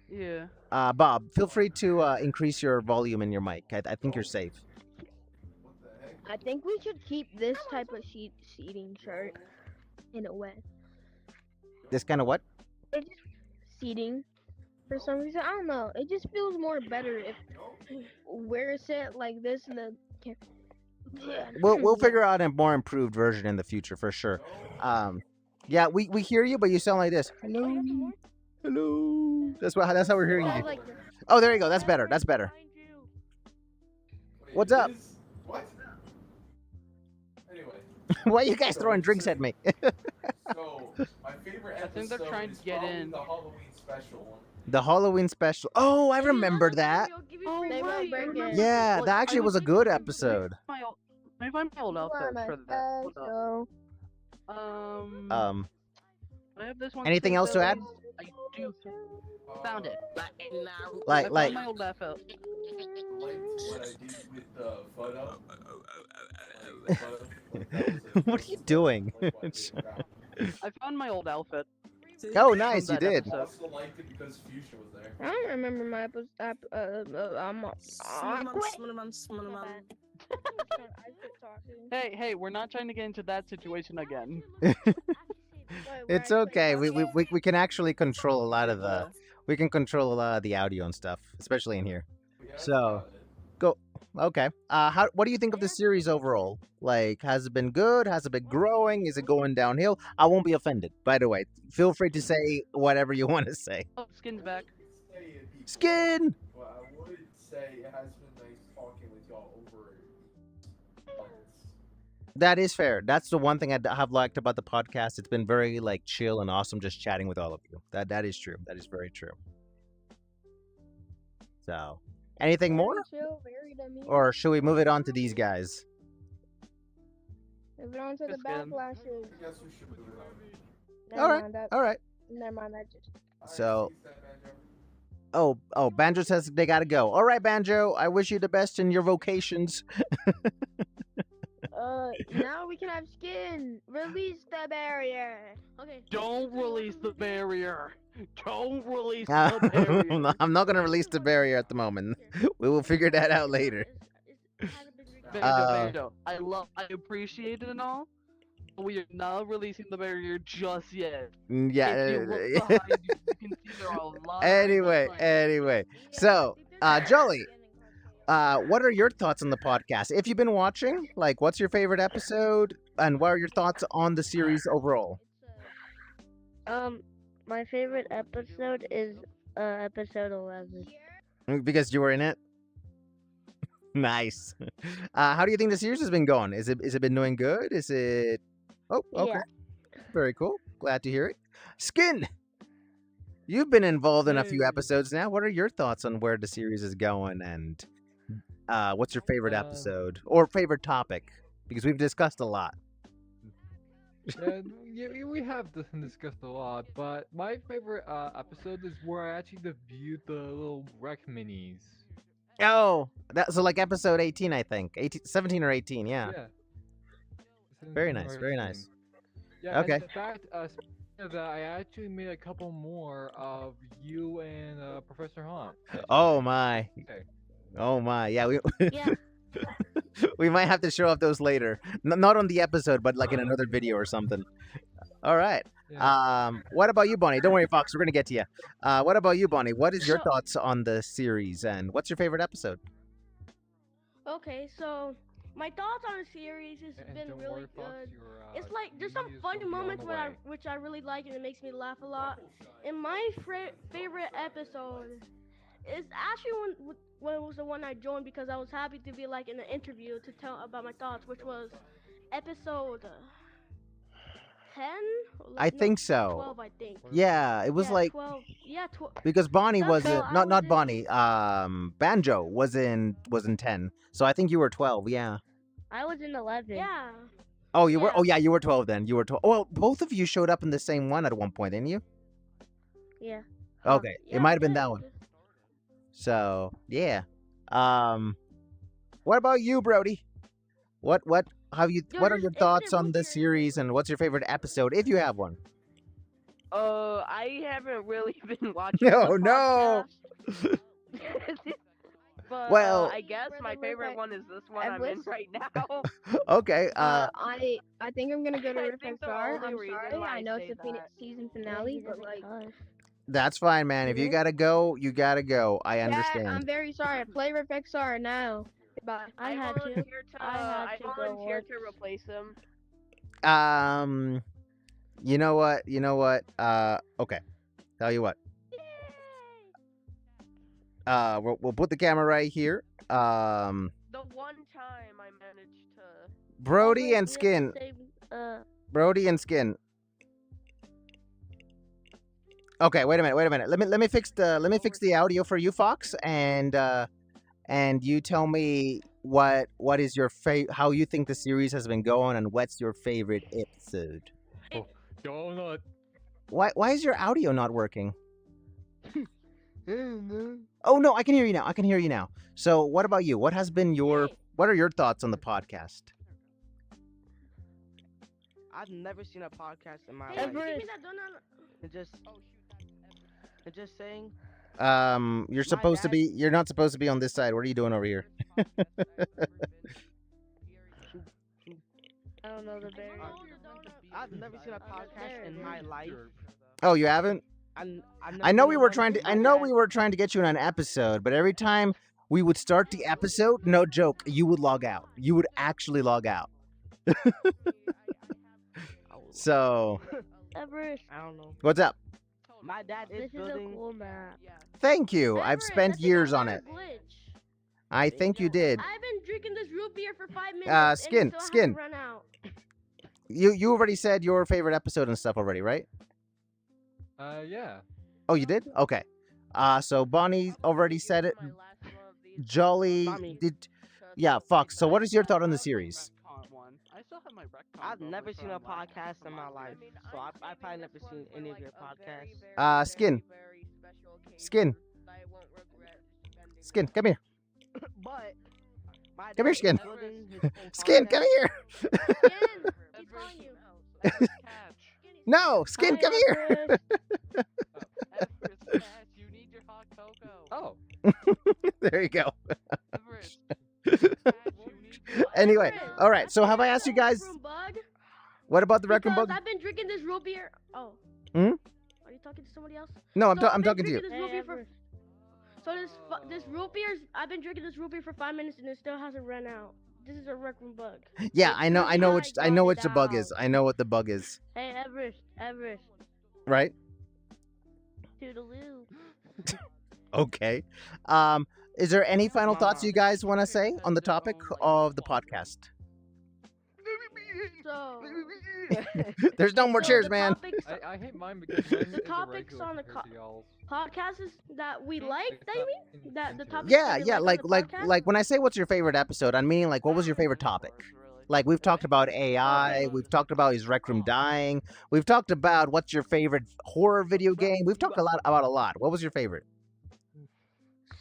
Yeah. Bob, feel free to increase your volume in your mic. I think you're safe. I think we should keep this type of seating chart in a way. This kind of what? It's just seating. For some reason, I don't know. It just feels more better if we're set like this in the. We'll figure out a more improved version in the future for sure. Yeah, we hear you, but you sound like this. Hello, hello. That's how we're hearing you. Oh, there you go. That's better. That's better. What's up? What? Anyway, Why are you guys throwing drinks at me? so my favorite episode I think they're trying to is get probably in. the Halloween special one. The Halloween special. Oh, I remember that. Oh, They won't right, break I it. remember. Yeah, Like, that I actually was a think- good let me episode. find my old outfit for that. Hold up. So, Um. Um, I have this one. Anything too, else to add? though. I do. Found it. Like I like found my old FL. Like what I did with the photo. Like, that was what are you doing? like my favorite round. I found my old outfit. Oh, from nice, you that did. I episode. also liked it because Fuchsia was there. I don't remember my episode. Hey, we're not trying to get into that situation again. It's okay. We can actually control a lot of the we can control a lot of the audio and stuff, especially in here. Yeah, that's So about it. go. Okay. What do you think of the series overall? Like, has it been good? Has it been growing? Is it going downhill? I won't be offended. By the way, feel free to say whatever you want to say. Oh, Skin's back. Skin. Well, I would say it has been nice talking with y'all over months. That is fair. That's the one thing I have liked about the podcast. It's been very like chill and awesome, just chatting with all of you. That is true. That is very true. So, anything more, or should we move it on to these guys? Move it on to the Just kidding. backlashes. I guess we should move it on. Never All right. mind that. All right. Never mind that. Just So, Banjo says they gotta go. All right, Banjo. I wish you the best in your vocations. now we can have Skin. Release the barrier. Okay. Don't release the barrier. Don't release the barrier. I'm not gonna release the barrier at the moment. We will figure that out later. Banjo, I appreciate it and all, but we are not releasing the barrier just yet. Yeah. If you look behind you, you can see there are a lot. Anyway. So, Jolly, what are your thoughts on the podcast? If you've been watching, like, what's your favorite episode, and what are your thoughts on the series overall? My favorite episode is episode 11. Because you were in it. Nice. How do you think the series has been going? Is it been doing good? Is it? Oh, okay. Yeah. Very cool. Glad to hear it. Skin. You've been involved in a few Hey. episodes now. What are your thoughts on where the series is going, and what's your favorite episode or favorite topic? Because we've discussed a lot. We have discussed a lot, but my favorite episode is where I actually reviewed the little wreck minis. Oh, so like episode 18, I think. 17 or 18, yeah. Very 17 nice, or very 18. nice. Yeah, Okay. And in fact, speaking of that, I actually made a couple more of you and Professor Hunt. Oh my. Okay. Oh my. Yeah, we Yeah. we might have to show off those later. Not on the episode, but like in another video or something. All right. Yeah. What about you, Bonnie? Don't worry, Fox. We're gonna get to you. What about you, Bonnie? What is your So- thoughts on the series, and what's your favorite episode? Okay, so my thoughts on the series has And been don't really worry, Fox, good. your, It's like there's some videos funny will be on moments the where way. which I really like and it makes me laugh a lot. And my favorite episode is actually when it was the one I joined because I was happy to be like in an interview to tell about my thoughts, which was episode 10. I think so. 12, I think. Yeah, it was Yeah, like 12. Yeah, 12. because Bonnie was So not I not was Bonnie. Banjo was in 10. So I think you were 12. Yeah. I was in 11. Yeah. Oh, you were. Yeah. Oh, yeah, you were 12 then. You were 12. Well, both of you showed up in the same one at one point, didn't you? Yeah. Okay, Yeah, it might have been yeah. that one. So yeah. What about you, Brody? What have you? Yo, What are just your isn't thoughts it on the weird? series, and what's your favorite episode, if you have one? I haven't really been watching. No, the no. podcast. But Well- I guess my favorite one is this one I've I'm in listened- right now. Okay. I think I'm gonna go to I Rift think the Star. only I'm reason sorry. why I I know say it's the that- season finale, but like, That's fine, man. If you Yeah. gotta go, you gotta go. I yeah, I'm understand. very sorry. Play Rift Star now. Goodbye. I had to. volunteer to. I had I to go volunteer work. to replace him. You know what? Okay. Tell you what. We'll put the camera right here. The one time I managed to. Brody and We have to Skin. save, Brody and Skin. Okay, wait a minute. Let me fix the audio for you, Fox, and you tell me what is your how you think the series has been going, and what's your favorite episode. Donut. Why is your audio not working? Oh no, I can hear you now. I can hear you now. So what about you? What are your thoughts on the podcast? I've never seen a podcast in my Hey, life. give me that donut. It's just saying. You're not supposed to be on this side. What are you doing over here? I don't know the berry. I've never seen a podcast in my life. Oh, you haven't? I know we were trying to get you on an episode, but every time we would start the episode, no joke, you would log out. You would actually log out. So, Everest, I don't know. what's up? My dad is this is a building. cool map. Thank you. I've Everest, spent I think years I on got a it. glitch. I think you did. I've been drinking this root beer for 5 minutes. Skin, and it still Skin. hasn't run out. You already said your favorite episode and stuff already, right? Yeah. Oh, you did? Okay. So Bonnie already said it. Jolly Bonnie. did. Yeah, Fox. So what is your thought on the series? I still have my retcon I've going never seen a from last podcast in my life, so I probably never seen any of your podcasts. Skin. Skin. Skin, come here. But my Come here, dad is Skin. building his own Skin, podcast. come here. Skin, he's calling you. Catch. No, Skin, Hi, come here. Everest. Everest, catch. You need your hot cocoa. Oh. There you go. Everest, catch. You need your Anyway, Everest, all right. So I have I think asked you that's guys? Rec Room Bug, What about the Rec Room because Bug? I've been drinking this root beer. Oh. Hmm? Are you talking to somebody else? No, So I've I'm been talking to you. drinking this root beer so this root beer, I've been drinking this root beer for 5 minutes and it still hasn't run out. This is a Rec Room Bug. Yeah, I know which I got the it bug is. out. I know what the bug is. Hey, Everest, Right? toodaloo. Okay. Is there any final thoughts you guys want to say on the topic of the podcast? So, There's no more so cheers, the man. topics- I hate mine because mine is topics irregular on the compared to y'all's. podcasts is that we like, that you mean? That the topics Yeah, that we yeah. on Like the like podcast? like when I say what's your favorite episode, I mean like what was your favorite topic? Like we've talked about AI, we've talked about his Rec Room dying, we've talked about what's your favorite horror video game. We've talked about a lot. What was your favorite?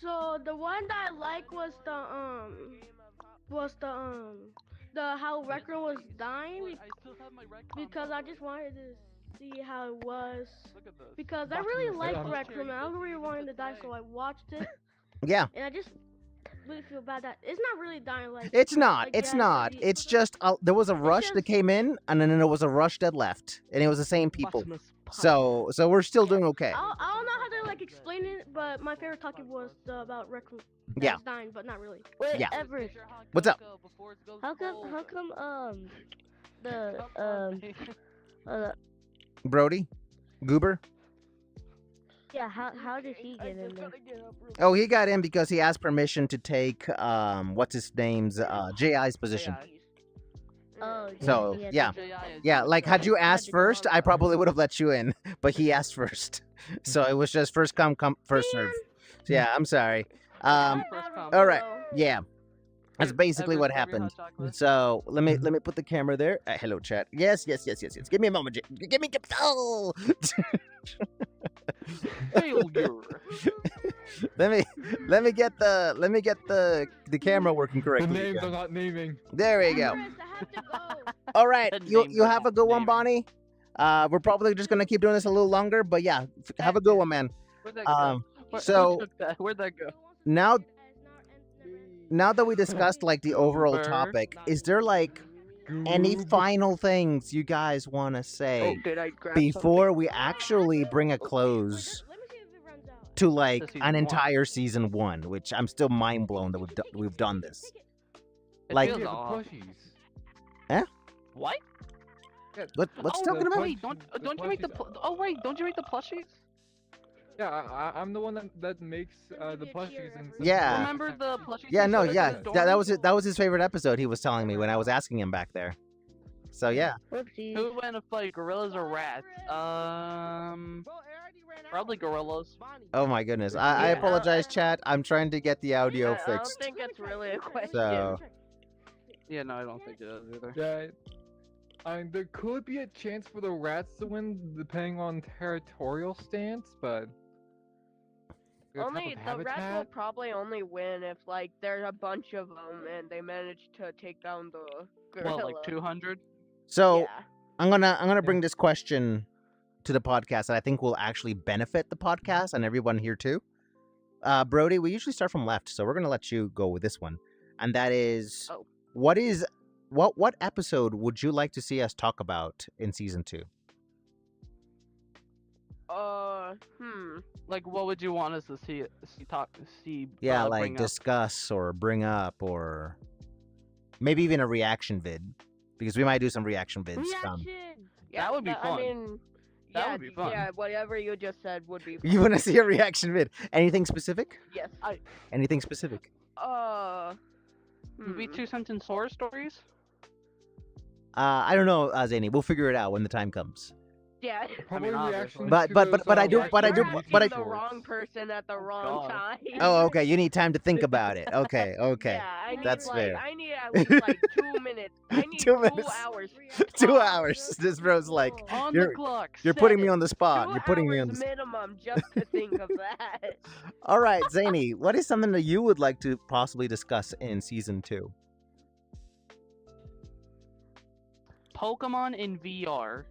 So the one that I like was the how Rec Room was dying I still have my retcon because I going. just wanted to see how it was Look at this. because I really like Yeah. Rec Room and I really wanted to die, so I watched it Yeah. and I just really feel bad that it's not really dying like It's not. Like, It's yeah, not. the- It's just there was a rush that just- came in, and then there was a rush that left, and it was the same people. Busmus Pop. So we're still doing okay. I don't know how to like explain it, but my favorite topic was about Rec Room. Yeah. That's dying, but not really. Wait, Yeah. Everest, Get your hot What's up? cocoa before it goes how cold. come the Come on, man. Brody, Goober. yeah, how did he get in there? Oh, he got in because he asked permission to take what's his name's JI's position. Oh, So, he had yeah. to- Yeah, like had you Had asked to go first, on I probably would have let you in, but he asked first. So it was just first come, first serve. So, yeah, I'm sorry. First come. all right. Yeah. That's Hey, basically what Everest, grab your happened. hot chocolate. So let me put the camera there. Hello, chat. Yes. Give me a moment. Give me. Oh! Failure. let me get the camera working The correctly. names again. are not naming. There we go. Everest, I have to go. All right, The you names are have a not good one, naming. Bonnie. We're probably just gonna keep doing this a little longer, but yeah, have a good one, man. Where'd that go? Who So took that? Where'd that go? now that we discussed like the overall Burr. topic, is there like any final things you guys want to say Oh, did I grab before we actually bring a close Let me see if it runs out. to like season an one. entire season 1, which I'm still mind blown that we've done this. It Like- feels Yeah, the off. plushies. What? What's Oh, talking about? wait, don't you make the plushies. oh wait, don't you make the plushies? Yeah, I'm the one that makes Let the me get plushies cheer, and. Everest. Yeah. Remember the plushies? Yeah, you no, showed us yeah, in the that was dorm? it. That was his favorite episode. He was telling me when I was asking him back there. So yeah, Whoopsies. Who went to fight, gorillas or rats? Probably gorillas. oh my goodness, I Yeah. apologize, chat. I'm trying to get the audio I don't fixed. think it's really a question. So Yeah, no, I don't think it is either. Yeah. I mean, there could be a chance for the rats to win depending on territorial stance, but their type Only of the rats will habitat. probably only win if like there's a bunch of them and they manage to take down the gorilla. Well, like 200. So Yeah. I'm gonna Yeah. bring this question to the podcast that I think will actually benefit the podcast and everyone here too. Brody, we usually start from left, so we're gonna let you go with this one, and that is, Oh. what episode would you like to see us talk about in season 2? Like, what would you want us to see? Yeah, like bring up? discuss or bring up, or maybe even a reaction vid, because we might do some reaction vids. Reaction. Yeah, That would be I fun. mean, That yeah, would be fun. Yeah, whatever you just said would be fun. You want to see a reaction vid? Anything specific? Yes. Anything specific? Maybe 2-sentence horror stories. I don't know, Zany. We'll figure it out when the time comes. Yeah. Probably obviously. reactions But- to but- those, but I do- You're but I asking do- the wrong person at the wrong God. time. Oh, okay. You need time to think about it. Okay, okay. Yeah, I need That's like fair. I need at least like 2 minutes. I need 2 2 minutes. hours. 2 hours. This bro's like, On You're- the clock. you're set putting me it. on the spot. 2 You're putting me hours on the spot. minimum just to think of that. All right, Zany, what is something that you would like to possibly discuss in season 2? Pokemon in VR.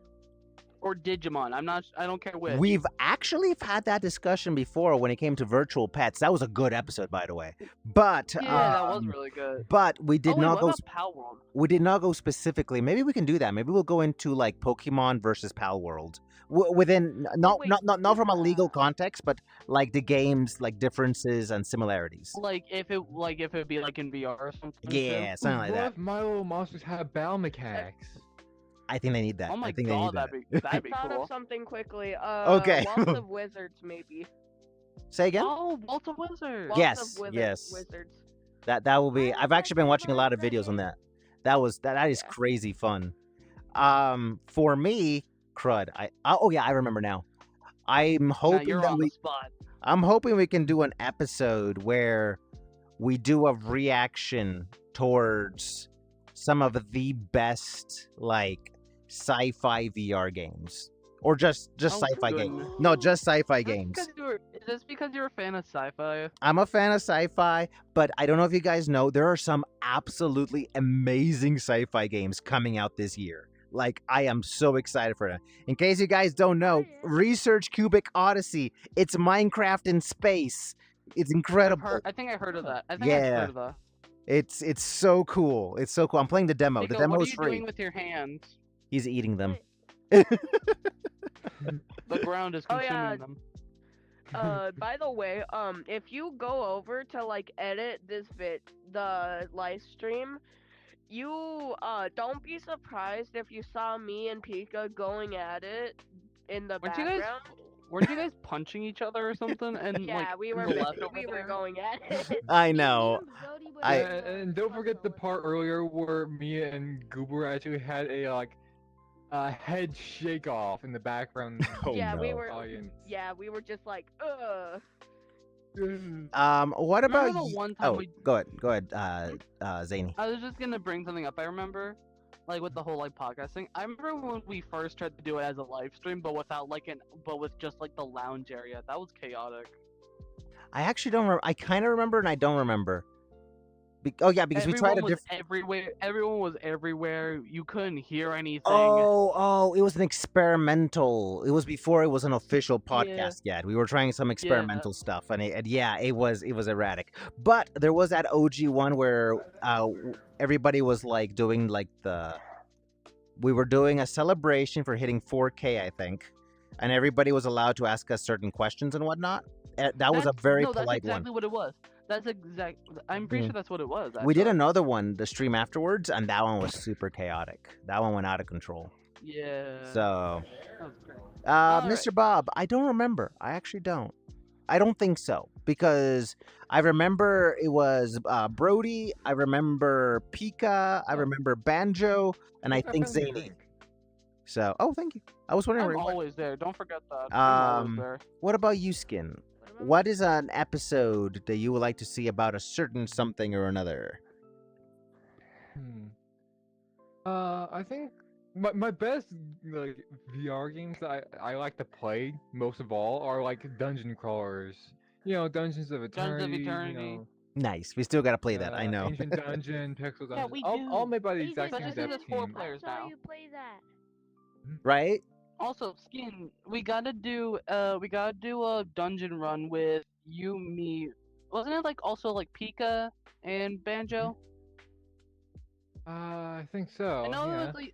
Or Digimon. I don't care which. We've actually had that discussion before when it came to virtual pets. That was a good episode, by the way. But Yeah, that was really good. but we did Oh, wait, not what go. about Pal World? We did not go specifically. Maybe we can do that. Maybe we'll go into like Pokemon versus Pal World within not wait, not from a legal yeah. context, but like the games, like differences and similarities. Like if it be like in VR or something. too? Yeah, something like What that. if My Little Monsters had battle mechanics? I think they need that. Oh my I think they need god, that. that'd be Thought cool. of something quickly. Okay. Waltz of Wizards, maybe. Say again. Oh, Waltz of Wizards. Waltz Yes, of yes. Wizards. That will be. I've actually been watching a lot of videos on that. That is Yeah. crazy fun. For me, crud. I remember now. I'm Now hoping you're that on we. the spot. I'm hoping we can do an episode where we do a reaction towards some of the best like sci-fi VR games, or just Oh, sci-fi games. goodness. No, just sci-fi Is games. this because you're a fan of sci-fi? I'm a fan of sci-fi, but I don't know if you guys know, there are some absolutely amazing sci-fi games coming out this year. Like, I am so excited for that. In case you guys don't know, research Cubic Odyssey. It's Minecraft in space. It's incredible. I think I heard of that. I think I've Yeah. heard of that. It's so cool. It's so cool. I'm playing the demo. The Nico, demo what are is you free. doing with your hands? He's eating them. The ground is Oh, consuming yeah. them. By the way, if you go over to like edit the live stream, you don't be surprised if you saw me and Pika going at it in the Weren't you guys- background. Weren't you guys punching each other or something? And Yeah, like we in were the left over we were there? going at it. I know. I- Yeah, and don't forget the part earlier where me and Goober actually had a head shake off in the background. Oh, yeah, we no. were. Audience. Yeah, we were just like, ugh. What about Remember the you? one time Oh, we? go ahead, Zany. I was just gonna bring something up. I remember, like with the whole like podcast thing. I remember when we first tried to do it as a live stream, but without but with just like the lounge area. That was chaotic. I actually don't remember. I kind of remember and I don't remember. Because we tried a was different. everywhere. Everyone was everywhere. You couldn't hear anything. Oh, it was an experimental. It was before it was an official podcast yet. We were trying some experimental stuff, and it was erratic. But there was that OG one where everybody was like doing like we were doing a celebration for hitting 4K, I think, and everybody was allowed to ask us certain questions and whatnot. That was a very no, that's polite exactly one. what it was. I'm pretty sure that's what it was. We did actually. another one, the stream afterwards, and that one was super chaotic. That one went out of control. Yeah. So, That was great. Mr. Bob, I don't remember. I actually don't. I don't think so, because I remember it was Brody. I remember Pika. I remember Banjo, and I think Zany. So, thank you. I was wondering. I'm what- always there. Don't forget that. I'm always there. What about you, Skin? What is an episode that you would like to see about a certain something or another? I think my best like VR games that I like to play most of all are like dungeon crawlers. You know, Dungeons of Eternity. Eternity. Nice. We still gotta play that. I know. Ancient Dungeon, Pixel Dungeon. Yeah, we all do. made by the AJ, exact But same this dev is 4 team. I players saw now. you play that. Right? Also, Skin, we gotta do a dungeon run with you, me. Wasn't it like also like Pika and Banjo? I think so. Yeah.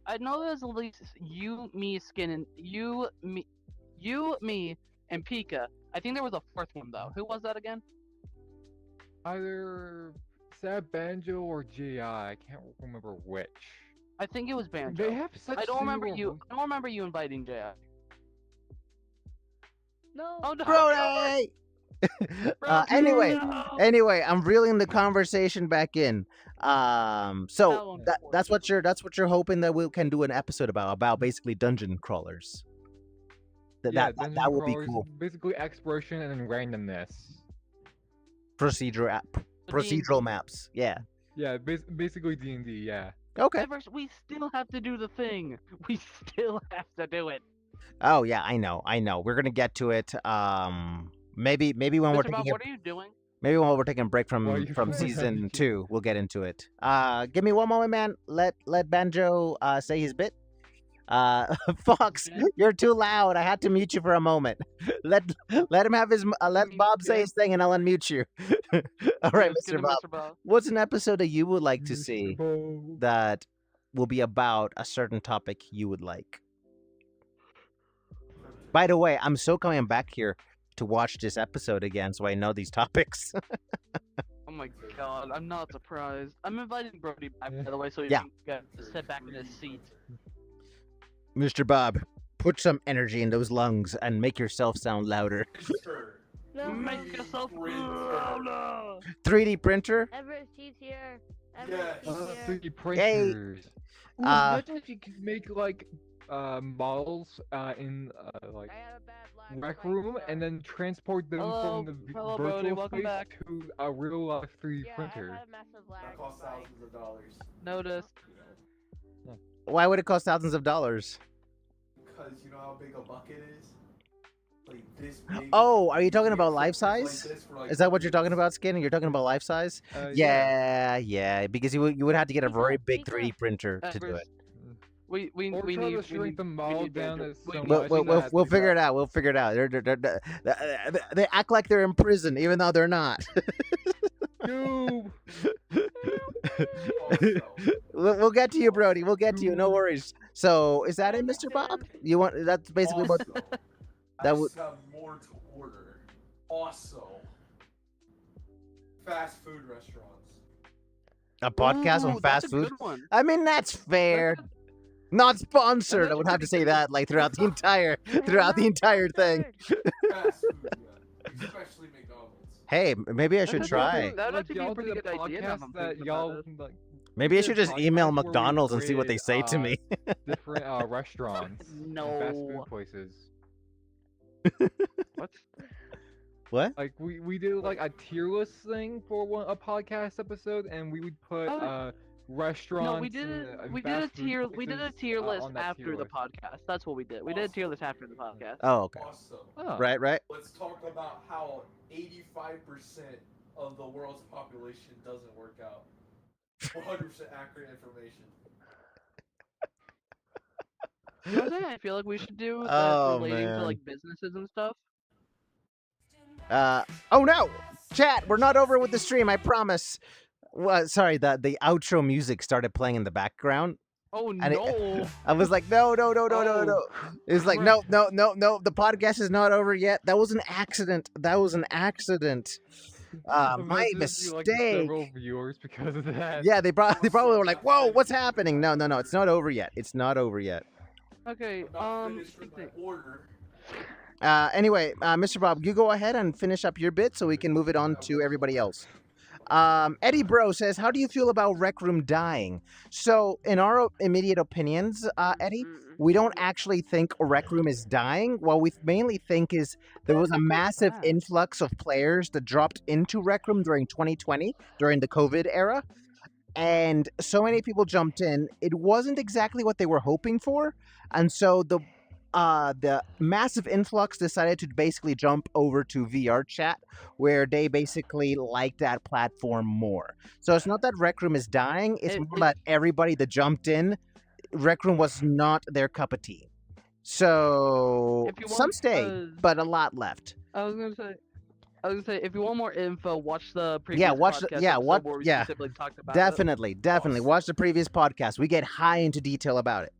I know it was at least you, me, Skin, and you, me, and Pika. I think there was a fourth one though. Who was that again? Either Sad Banjo or Ji. I can't remember which. I think it was Banjo. They have such I don't remember similar you. I don't remember you inviting J.I. No. Oh no! Brody! Anyway, I'm reeling the conversation back in. So that's what you're hoping that we can do an episode about basically dungeon crawlers. That dungeon will be crawlers, cool. Basically exploration and then randomness. Procedural maps. Yeah. Yeah, basically D&D. Yeah. Okay. We still have to do the thing. We still have to do it. Oh yeah, I know. We're gonna get to it. Maybe when we're Mr. Bob, taking what are you doing? maybe when we're taking a break Well, from you- from season 2, we'll get into it. Give me one moment, man. Let Banjo say his bit. Fox, you're too loud. I had to mute you for a moment. Let him have his let Bob say his thing, and I'll unmute you. All right, Yes, get Mr. it, Bob. Mr. Bob. What's an episode that you would like to Mr. see Bo. that will be about a certain topic you would like? By the way, I'm so coming back here to watch this episode again, so I know these topics. Oh my god, I'm not surprised. I'm inviting Brody back, by the way, so he Yeah. can get to sit back in his seat. Mr. Bob, put some energy in those lungs and make yourself sound louder. No. Make yourself louder! 3D printer? Everest, he's here. Yes. Everest, he's here. 3D printers. Ooh, imagine if you could make like models in like I have a bad lag. rec so I room can't- and then transport them Hello, from the hello, virtual Brody, welcome space back. to a real life 3D Yeah, printer. I had a massive lag. That costs so I- thousands of dollars. Notice. Why would it cost thousands of dollars? Because you know how big a bucket is? Like this big. Oh, are you talking about Like life size? this for, like, Is that what you're talking years. about, Skin? You're talking about life size? Yeah. Yeah, because you would have to get a Pika, very big Pika. 3D printer to do it. We Or try to need shrink the model down Banjo. as so We- much that We'll they figure it got- out. We'll figure it out. They act like they're in prison, even though they're not. Noob. Also, We'll get to you, Brody. We'll get to you. No Ooh. worries. So, is that it, Mr. Bob? You want? That's basically what. also, that I would- just have more to order. Also, fast food restaurants. A podcast Ooh, on that's fast a food. good one. I mean, that's fair. Not sponsored. I would have to say that like throughout the entire thing. Fast food, yeah. Especially McDonald's. Hey, maybe I should That's try. That would Like, actually be y'all a pretty did a good idea. now podcast that I'm that thinking y'all about it. like Maybe I did should a just podcast email where we McDonald's and see what they rated, say to me. different restaurants. and fast food No. places. What? What? Like we did like a tier list thing for a podcast episode, and we would put Oh. restaurants. No, we did and, it. and We did a fast food tier. We did a places, tier list on that after tier the list. podcast. That's what we did. We did a tier list after the podcast. Oh, okay. Also, Oh. Right. let's talk about how 85% of the world's population doesn't work out. 100% accurate information. You know what I'm saying? I feel like we should do that Oh, relating man. to like businesses and stuff. Oh no, chat. We're not over with the stream. I promise. Well, sorry. The outro music started playing in the background. Oh And it- no! I was like, no. It was like, no. The podcast is not over yet. That was an accident. My Imagine if you, like, mistake. several viewers because of that. Yeah, they probably were like, whoa, what's happening? No. It's not over yet. Okay. I'm not finished let's with my see. order. Anyway, Mr. Bob, you go ahead and finish up your bit so we can move it on to everybody else. Eddie Bro says, how do you feel about Rec Room dying? So, in our immediate opinions, Eddie, we don't actually think Rec Room is dying. What we mainly think is there was a massive influx of players that dropped into Rec Room during 2020, during the COVID era. and so many people jumped in. It wasn't exactly what they were hoping for, and so the massive influx decided to basically jump over to VR chat, where they basically like that platform more. So it's not that Rec Room is dying; it's more that everybody that jumped in, Rec Room was not their cup of tea. So If you some want, stayed, but a lot left. I was gonna say, if you want more info, watch the previous Watch the- podcast yeah, episode what- where we yeah. specifically talked about Definitely. Watch the previous podcast. We get high into detail about it.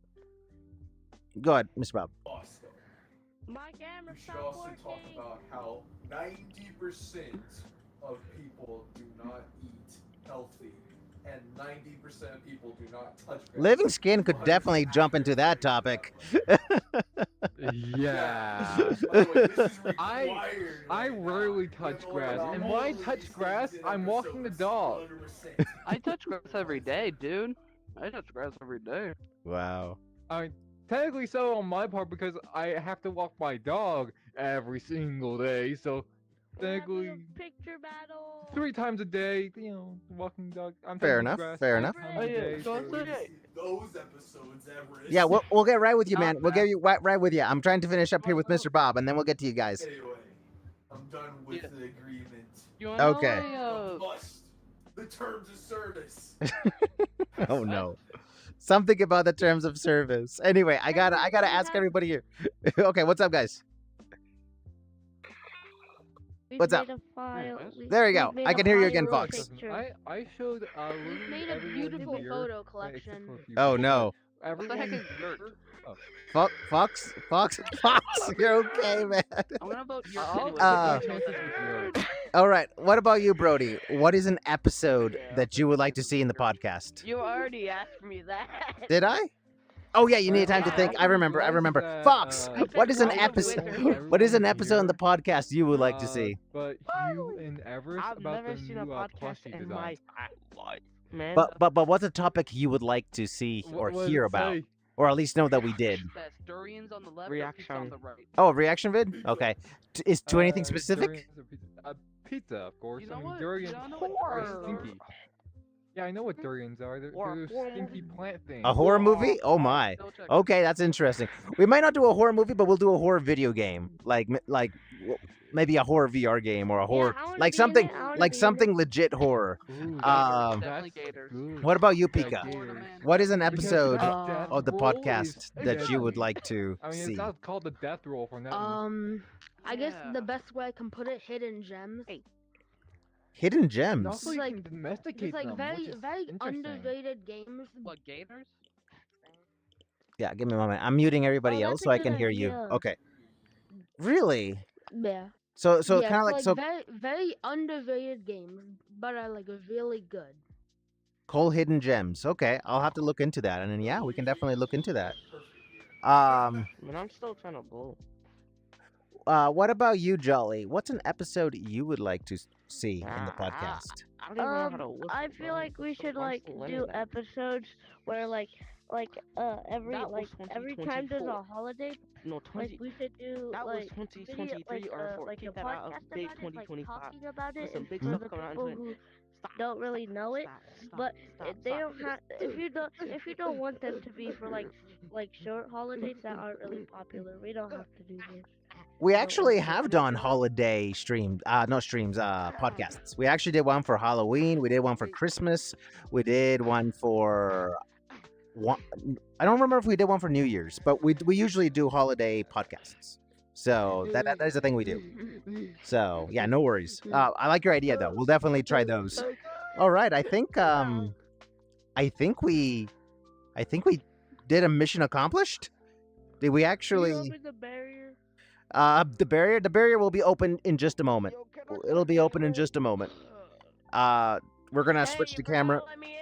Go ahead, Mr. Bob. Awesome. My camera We should stopped also talk working. about how 90% of people do not eat healthy, and 90% of people do not touch grass. Living Skin could definitely jump into that topic. Yeah. By the way, this is I required I right rarely now. touch We have grass, only and when I released touch these grass, in I'm walking the episodes, dog. 100%. I touch grass every day, dude. I touch grass every day. Wow. I mean, technically so on my part because I have to walk my dog every single day, so We're having technically a picture battle. 3 times a day, walking dog. I'm Fair touching enough, grass fair 3 enough. times Oh, a yeah, day, so so- Those episodes, Everest. Yeah, we'll get right with you, man. Not We'll bad. get you right with you. I'm trying to finish up here with Mr. Bob, and then we'll get to you guys. Anyway, I'm done with Yeah. the agreement. You wanna Okay. know Bust the terms of service. Oh no. Something about the terms of service. Anyway, I gotta ask everybody here. Okay, what's up, guys? We've What's up? made a file. There you go. we've made I a can hear you file again, with Fox. picture. I showed We've made a everyone beautiful here, photo except collection. for a few Oh people, no. but What the heck everyone- is dirt? Fox, you're okay, man. I'm gonna vote your I'll anyway. take my chances with yours. All right. What about you, Brody? What is an episode that you would like to see in the podcast? You already asked me that. Did I? Oh yeah, you need time to think. I remember. Fox, what is an episode? What is an episode in the podcast you would like to see? But you and Everest I've about never the seen a new podcast plushie in design. my life, man. But what's a topic you would like to see or What hear does it about, say? or at least know that we did? That's durians on the left, or pizza on Reaction. the right. Oh, a reaction vid? Okay. Is to anything Uh, specific? durians or pizza? Pizza, of course. You know I mean, what? durians You know what are durians are? stinky. Yeah, I know what durians are. They're Or a those horror stinky movie. plant things. A horror movie? Oh my. Double check. Okay, that's interesting. We might not do a horror movie, but we'll do a horror video game, like maybe a horror VR game or a horror, I wanna like be in something it, I wanna like be in something legit horror. Ooh, Definitely that's gators. good. What about you, Yeah, Pika? gators. What is an Because episode death of the roll podcast is that you would deadly. like to I mean, see? it's not called the death roll for nothing. I guess Yeah. the best way I can put it, hidden gems. Hidden And gems. also, you like- can domesticate Just like them, very, which is very interesting. underrated games. What, gators? Yeah, give me a moment. I'm muting everybody Oh, else that's so a I can good hear you. idea. Okay. Really? Yeah. So yeah, kind of like so very, very underrated games, but are like really good. Coal Hidden Gems. Okay, I'll have to look into that, and then yeah, we can definitely look into that. Um, Man, I'm still trying to blow. what about you, Jolly? What's an episode you would like to see in the podcast? I don't even know how to whistle, I feel bro. like we should I'm like still learning do that. episodes where every That was every time there's a 2024. holiday, No, 20. like we should do That was like 2023 video, or like, like keep a that out of podcast big about it, like 2025. talking about There's it, some and big for stuff the coming out people in who Stop. don't really know it. Stop, But stop, they stop. don't have if you don't want them to be for like short holidays that aren't really popular. We don't have to do this. We actually have done holiday streams, not streams, podcasts. We actually did one for Halloween. We did one for Christmas. We did one for one. I don't remember if we did one for New Year's, but we usually do holiday podcasts. So that is the thing we do. So yeah, no worries. I like your idea though. We'll definitely try those. All right, I think we did a mission accomplished. Did we actually? Over the barrier. The barrier will be open in just a moment. It'll be open in just a moment. We're gonna switch the camera. Let me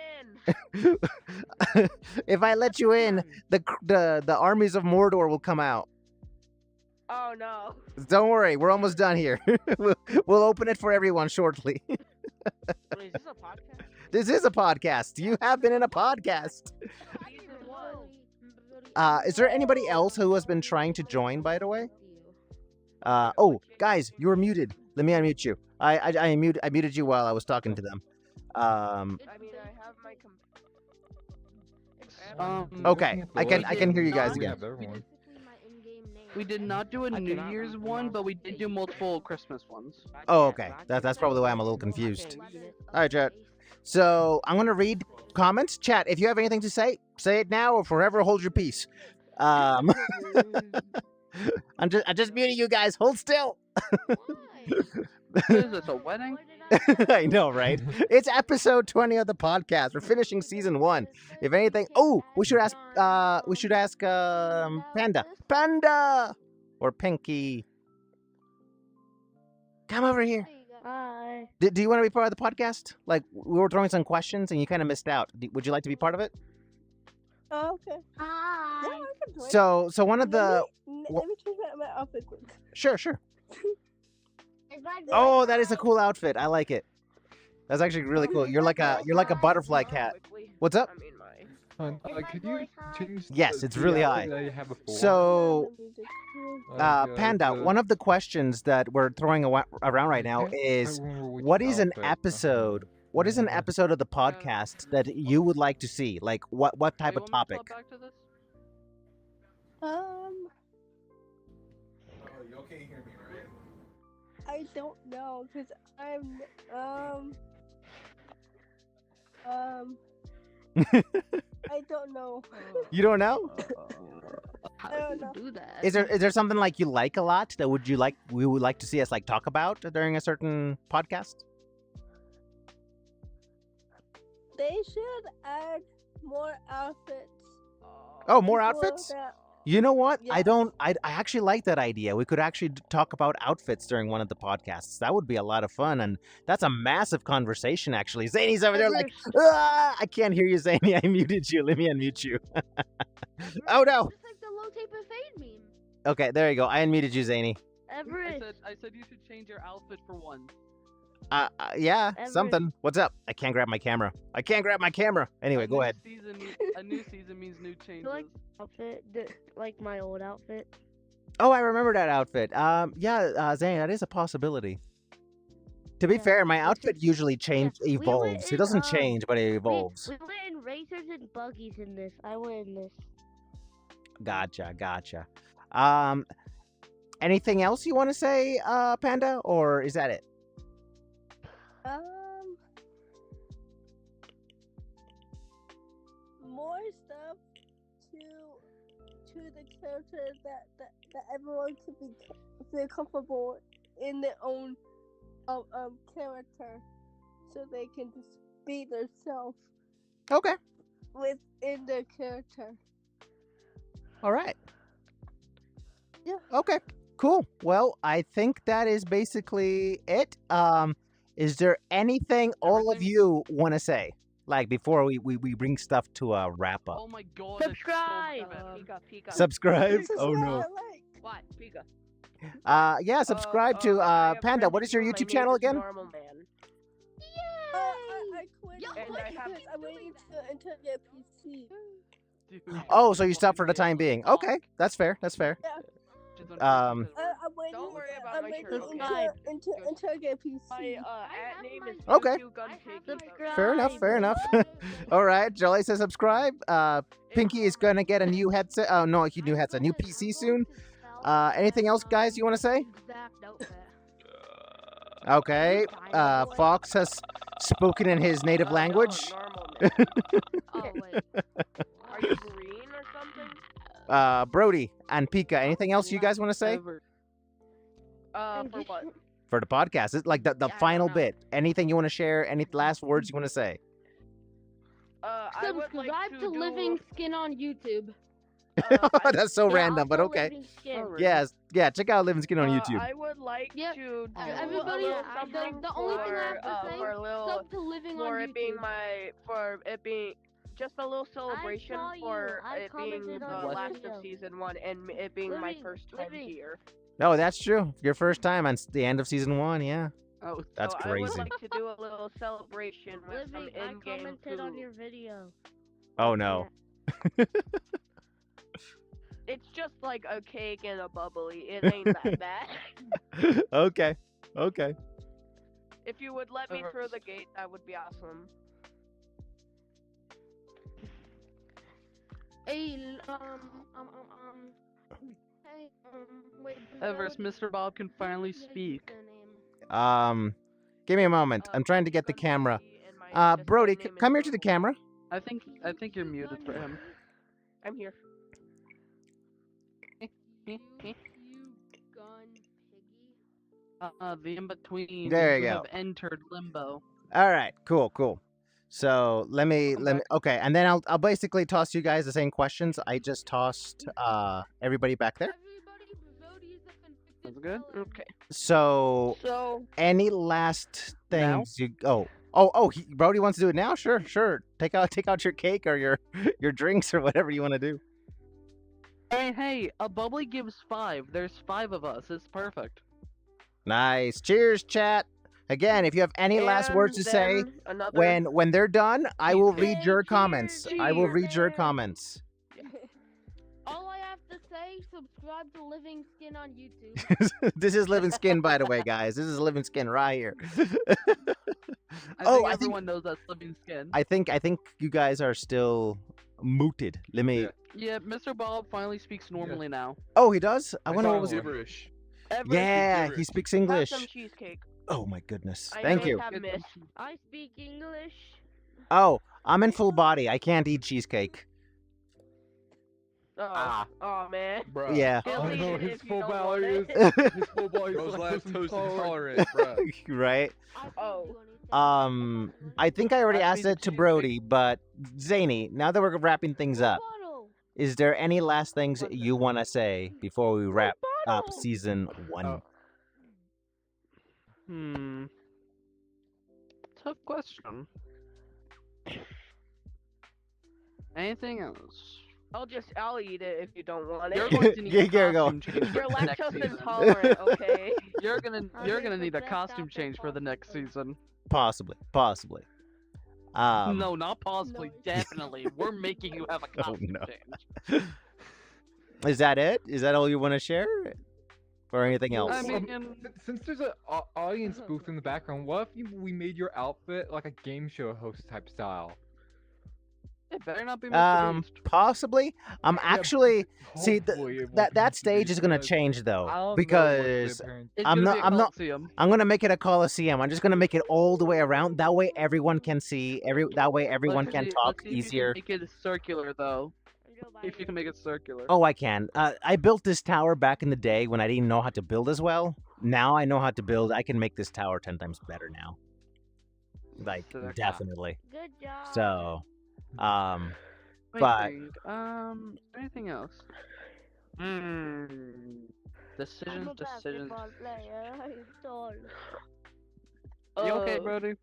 in. If I let you in, the armies of Mordor will come out. Oh no. Don't worry, we're almost done here. We'll open it for everyone shortly. Wait, is this a podcast? This is a podcast. You have been in a podcast. Is there anybody else who has been trying to join, by the way? Oh, guys, you were muted. Let me unmute you. I muted you while I was talking to them. I mean, I have my. Okay, Looking at the I list, can hear you guys we again. have everyone. We did not do a I New cannot Year's one, but we did do multiple Christmas ones. Oh, okay. That's probably why I'm a little confused. All right, chat. So I'm gonna read comments. Chat, if you have anything to say it now or forever hold your peace. I'm just muting you guys. Hold still. Is this a wedding? I know, right? It's episode 20 of the podcast. We're finishing season 1. If anything, we should ask Panda or Pinky. Come over here. Hi. Do you want to be part of the podcast? Like, we were throwing some questions and you kind of missed out. Would you like to be part of it? Oh, okay. Hi. Yeah, I can join. So one of the Let me change my outfit quick. sure. Oh, that is a cool outfit. I like it. That's actually really cool. You're like a butterfly cat. What's up? I mean, Could you change? Yes, the it's really outfit high. that you had before? So, Like, Panda, one of the questions that we're throwing around right now is, what is an episode? What is an episode of the podcast that you would like to see? Like, what type of topic? Back to this? Oh, you okay? Hear me, right? I don't know because I'm I don't know. You don't know? How I don't do know. you do that? Is there something like you like a lot that we would like to see us like talk about during a certain podcast? They should add more outfits. Oh, more People outfits? that- You know what? Yeah. I actually like that idea. We could actually talk about outfits during one of the podcasts. That would be a lot of fun, and that's a massive conversation, actually. Zany's over there like, I can't hear you, Zany. I muted you. Let me unmute you. Oh, no. Just like the low tape and fade meme. Okay, there you go. I unmuted you, Zany. Everest. I said you should change your outfit for one. Yeah, Everest. something. What's up? I can't grab my camera. Anyway, go ahead. A new season means new changes. like outfit, like my old outfit. Oh, I remember that outfit. Zany, that is a possibility. To be Yeah, fair, my we outfit usually We went evolves. It in, doesn't change, but it evolves. We went in racers and buggies in this. I went in this. Gotcha. Anything else you want to say, Panda, or is that it? More stuff to the characters that everyone can feel comfortable in their own character, so they can just be themselves Okay. within their character. All right. Yeah. Okay. Cool. Well, I think that is basically it. Is there anything all of you want to say? Like before we bring stuff to a wrap up. Oh my god. that's so Subscribe! bad. Pika. Subscribe. This is Oh what no. I like. What? Pika. Yeah. Subscribe to I have Panda. friends What is your who my YouTube name channel is again? Normal Man. I quit Yo, it and I have- because I'm waiting until I get a PC. Dude. Oh, so you stopped for the time being. Okay, that's fair. Just don't Um, I'm waiting. Don't worry about I'm my waiting shirt, okay? until I get a PC. My have at name my- is Okay. Gun Piggy. Subscribe. fair enough. All right. Jolly says subscribe. Pinky is gonna get a new headset. Oh no, a new headset, new PC soon. Anything else, guys? You want to say? Okay. Fox has spoken in his native language. Normal Man. Oh wait. Are you green or something? Brody and Pika. Anything else you guys want to say Ever. For what? for the podcast? It's like the Yeah, I final don't know. bit. Anything you want to share? Any last words you want to say? I would like Subscribe to to do, Living Skin on YouTube. That's so Yeah, random, but also okay. Living Skin. Alright. Yes. Yeah. Check out Living Skin on YouTube. I would like Yep. to do Everybody, a little the something only thing I for, have to say, for a little sub to Living for on it YouTube. being for it being just a little celebration saw you. for I it being commented the on your last video. of season 1 and it being my Living- first time Living. here. No, that's true. Your first time on the end of season 1. Yeah. Oh, That's so I crazy. would like to do a little celebration with some Living, I in-game commented on food. your video. Oh no. It's just like a cake and a bubbly. It ain't that bad. Okay. Okay. If you would let me through the Everest. gate, that would be awesome. Hey, hey, wait. Everest, Mr. Bob can finally speak. Give me a moment. I'm trying to get the camera. Brody, and my Brody, Discord name is come here to the Brody. camera. I think you're muted for him. I'm here. You gun piggy. The in-between. There you you go. have entered limbo. All right, cool. So let me okay, and then I'll basically toss you guys the same questions I just tossed everybody back there. Everybody, Brody is a convicted That's good. felon. Okay. So So any last Now? things you Brody wants to do it now? Sure. Take out your cake or your drinks or whatever you want to do. Hey, a bubbly gives 5. There's 5 of us. It's perfect. Nice. Cheers, chat. Again, if you have any last words to and say, then another. when they're done, I will read Hey, your cheers, comments. I will cheers, read your man. comments. All I have to say, subscribe to Living Skin on YouTube. This is Living Skin, by the way, guys. This is Living Skin right here. I Oh, think I think- everyone knows that's living skin. I think you guys are still muted. Let me. Yeah. Yeah, Mr. Bob finally speaks normally now. Oh, he does. I I wonder saw what was. one. Gibberish. Everest, Yeah, he gibberish. speaks have English. some cheesecake. Oh my goodness. I Thank may you. have Get missed. some- I speak English. Oh, I'm in full body. I can't eat cheesecake. Oh, oh man. Bruh. Yeah. He'll Oh eat no, it his if you full don't body want is it. his full body is Bro's lactose lactose intolerant. intolerant, bruh. Right. I can't Oh. do anything. I think I already Pass me asked the it to cheesecake. Brody, but Zany, now that we're wrapping things up, Bottle. is there any last things What's you want to say before we wrap up Bottle. season 1? Oh. Tough question. Anything else? I'll eat it if you don't want You're it. going to need Yeah, a here you go. costume change for You're the next lactose season. intolerant, okay? You're gonna need a 100% costume change for the next apple season. Possibly. No, not possibly. No. Definitely. We're making you have a Oh, costume no. change. Is that it? Is that all you want to share? Or anything else? I mean, Since there's an audience booth in the background, what if we made your outfit like a game show host type style? it better not be Mr. Beast. Possibly. I'm actually see Hopefully it won't that be that Mr. stage Beast, is gonna because change I don't though know what the because apparent- It's I'm gonna be a not- Coliseum. I'm gonna make it a coliseum. I'm just gonna make it all the way around. That way everyone can see. That way everyone Let's can see- talk let's see if you can easier. make it circular though. Joe If you Biden. can make it circular. Oh, I can. I built this tower back in the day when I didn't know how to build as well. Now I know how to build. I can make this tower 10 times better now. Like So they're definitely. Good job. So, Wait, but- anything else? I'm Decisions. a basketball player. I'm tall. You okay, Uh, Brody?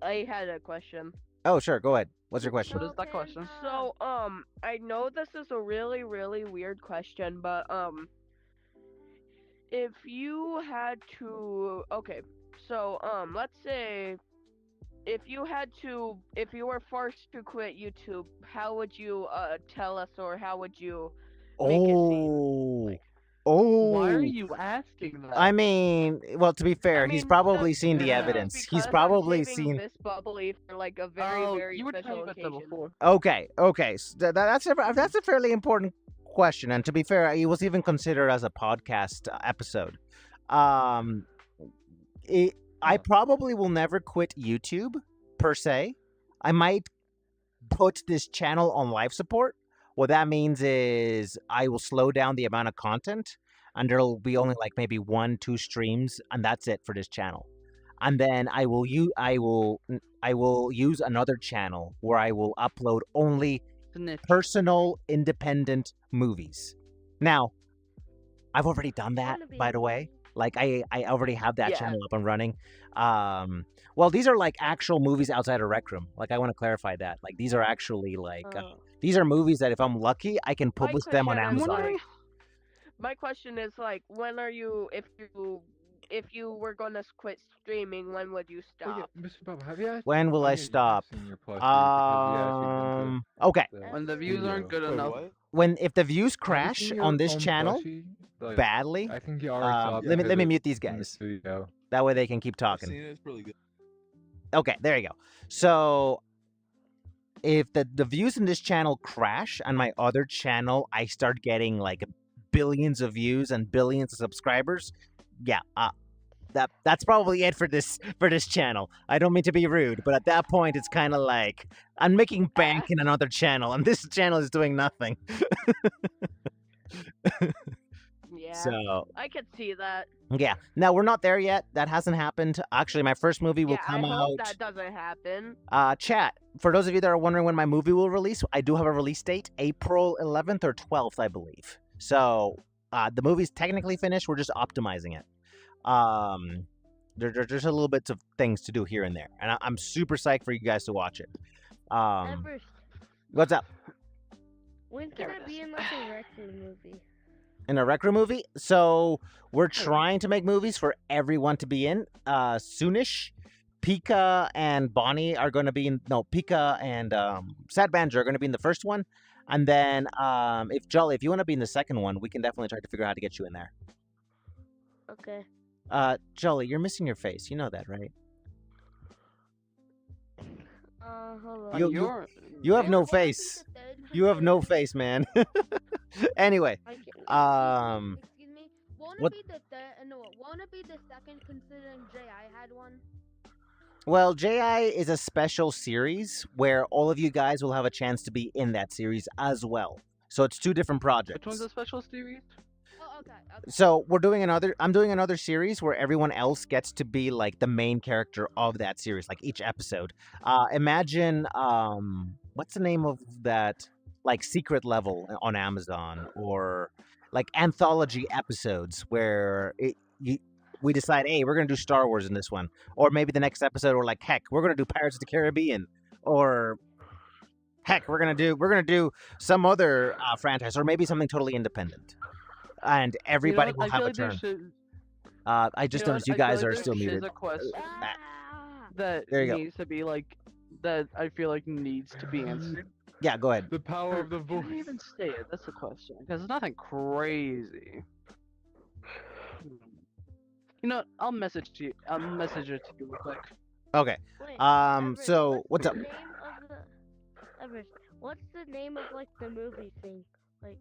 I had a question. Oh, sure. Go ahead. What's your question? What is that question? So, I know this is a really, really weird question, but, if you had to, okay, so, let's say, if you were forced to quit YouTube, how would you, tell us, or how would you make it seem? Oh. Like, Oh. Why are you asking that? I mean, well, to be fair, I he's mean, probably just- seen the yeah, evidence. because He's I'm probably saving seen. this bubbly for, like, a very, Oh, very you were telling special me about that occasion. before. Okay. So that's a fairly important question, and to be fair, it was even considered as a podcast episode. I probably will never quit YouTube per se. I might put this channel on life support. What that means is I will slow down the amount of content, and there'll be only like maybe 1-2 streams, and that's it for this channel. And then I will use another channel where I will upload only Snitch. personal independent movies. Now, I've already done that, Wanna be by the way. Like I already have that Yeah. channel up and running. Well, these are like actual movies outside of Rec Room. Like I want to clarify that. Like these are actually like these are movies that if I'm lucky, I can publish them on question is, Amazon. like, my question is like, when are you, if you were gonna quit streaming, when would you Oh, yeah, stop? Mr. Bob, have you actually? When will I have you stop? seen your plushie? Because you actually didn't do Okay. When the views aren't good Wait, enough. what? When if the views Have you crash seen on your this own channel plushie? Like, badly, I think you already saw it let me because mute these in this guys. video. That way they can keep I've talking. seen it. It's really good. Okay, there you go. So if the views in this channel crash, on my other channel I start getting like billions of views and billions of subscribers, yeah, that's probably it for this channel. I don't mean to be rude, but at that point it's kind of like I'm making bank in another channel, and this channel is doing nothing. Yeah. So I could see that. yeah, now we're not there yet. That hasn't happened. Actually, my first movie will Yeah, come I out. hope that doesn't happen. Chat, for those of you that are wondering when my movie will release, I do have a release date, April 11th or 12th, I believe. So the movie's technically finished. We're just optimizing it. There's a little bits of things to do here and there, and I'm super psyched for you guys to watch it. Everest, What's up? when can I be in like a wrestling movie? In a Rec Room movie? So we're trying to make movies for everyone to be in. Soonish, Pika and Bonnie are going to be in. No, Pika and Sad Banjo are going to be in the first one, and then if Jolly, if you want to be in the second one, we can definitely try to figure out how to get you in there. Okay. Jolly, you're missing your face. You know that, right? Hold on. You have no face. You have no face, man. Anyway, Excuse me. Won't what- it be the won't it be the second considering J.I. had one? well, JI is a special series where all of you guys will have a chance to be in that series as well. So it's two different projects. Which one's a special series? Oh, okay. So I'm doing another series where everyone else gets to be like the main character of that series, like each episode. Imagine what's the name of that, like Secret Level on Amazon, or like anthology episodes where we decide, hey, we're gonna do Star Wars in this one, or maybe the next episode we're like, heck, we're gonna do Pirates of the Caribbean, or heck, we're gonna do some other franchise, or maybe something totally independent. And everybody will have a turn. I just noticed you guys are still muted. There's a question Ah! that There you go. needs to be like that. I feel like needs to be answered. Yeah, go ahead. The power of the Can voice. I even say it? That's the question. Because it's nothing crazy. You know, what? I'll message it to you real quick. Okay. Wait, So what's up? the name of the Everest? What's the name of like the movie thing? Like,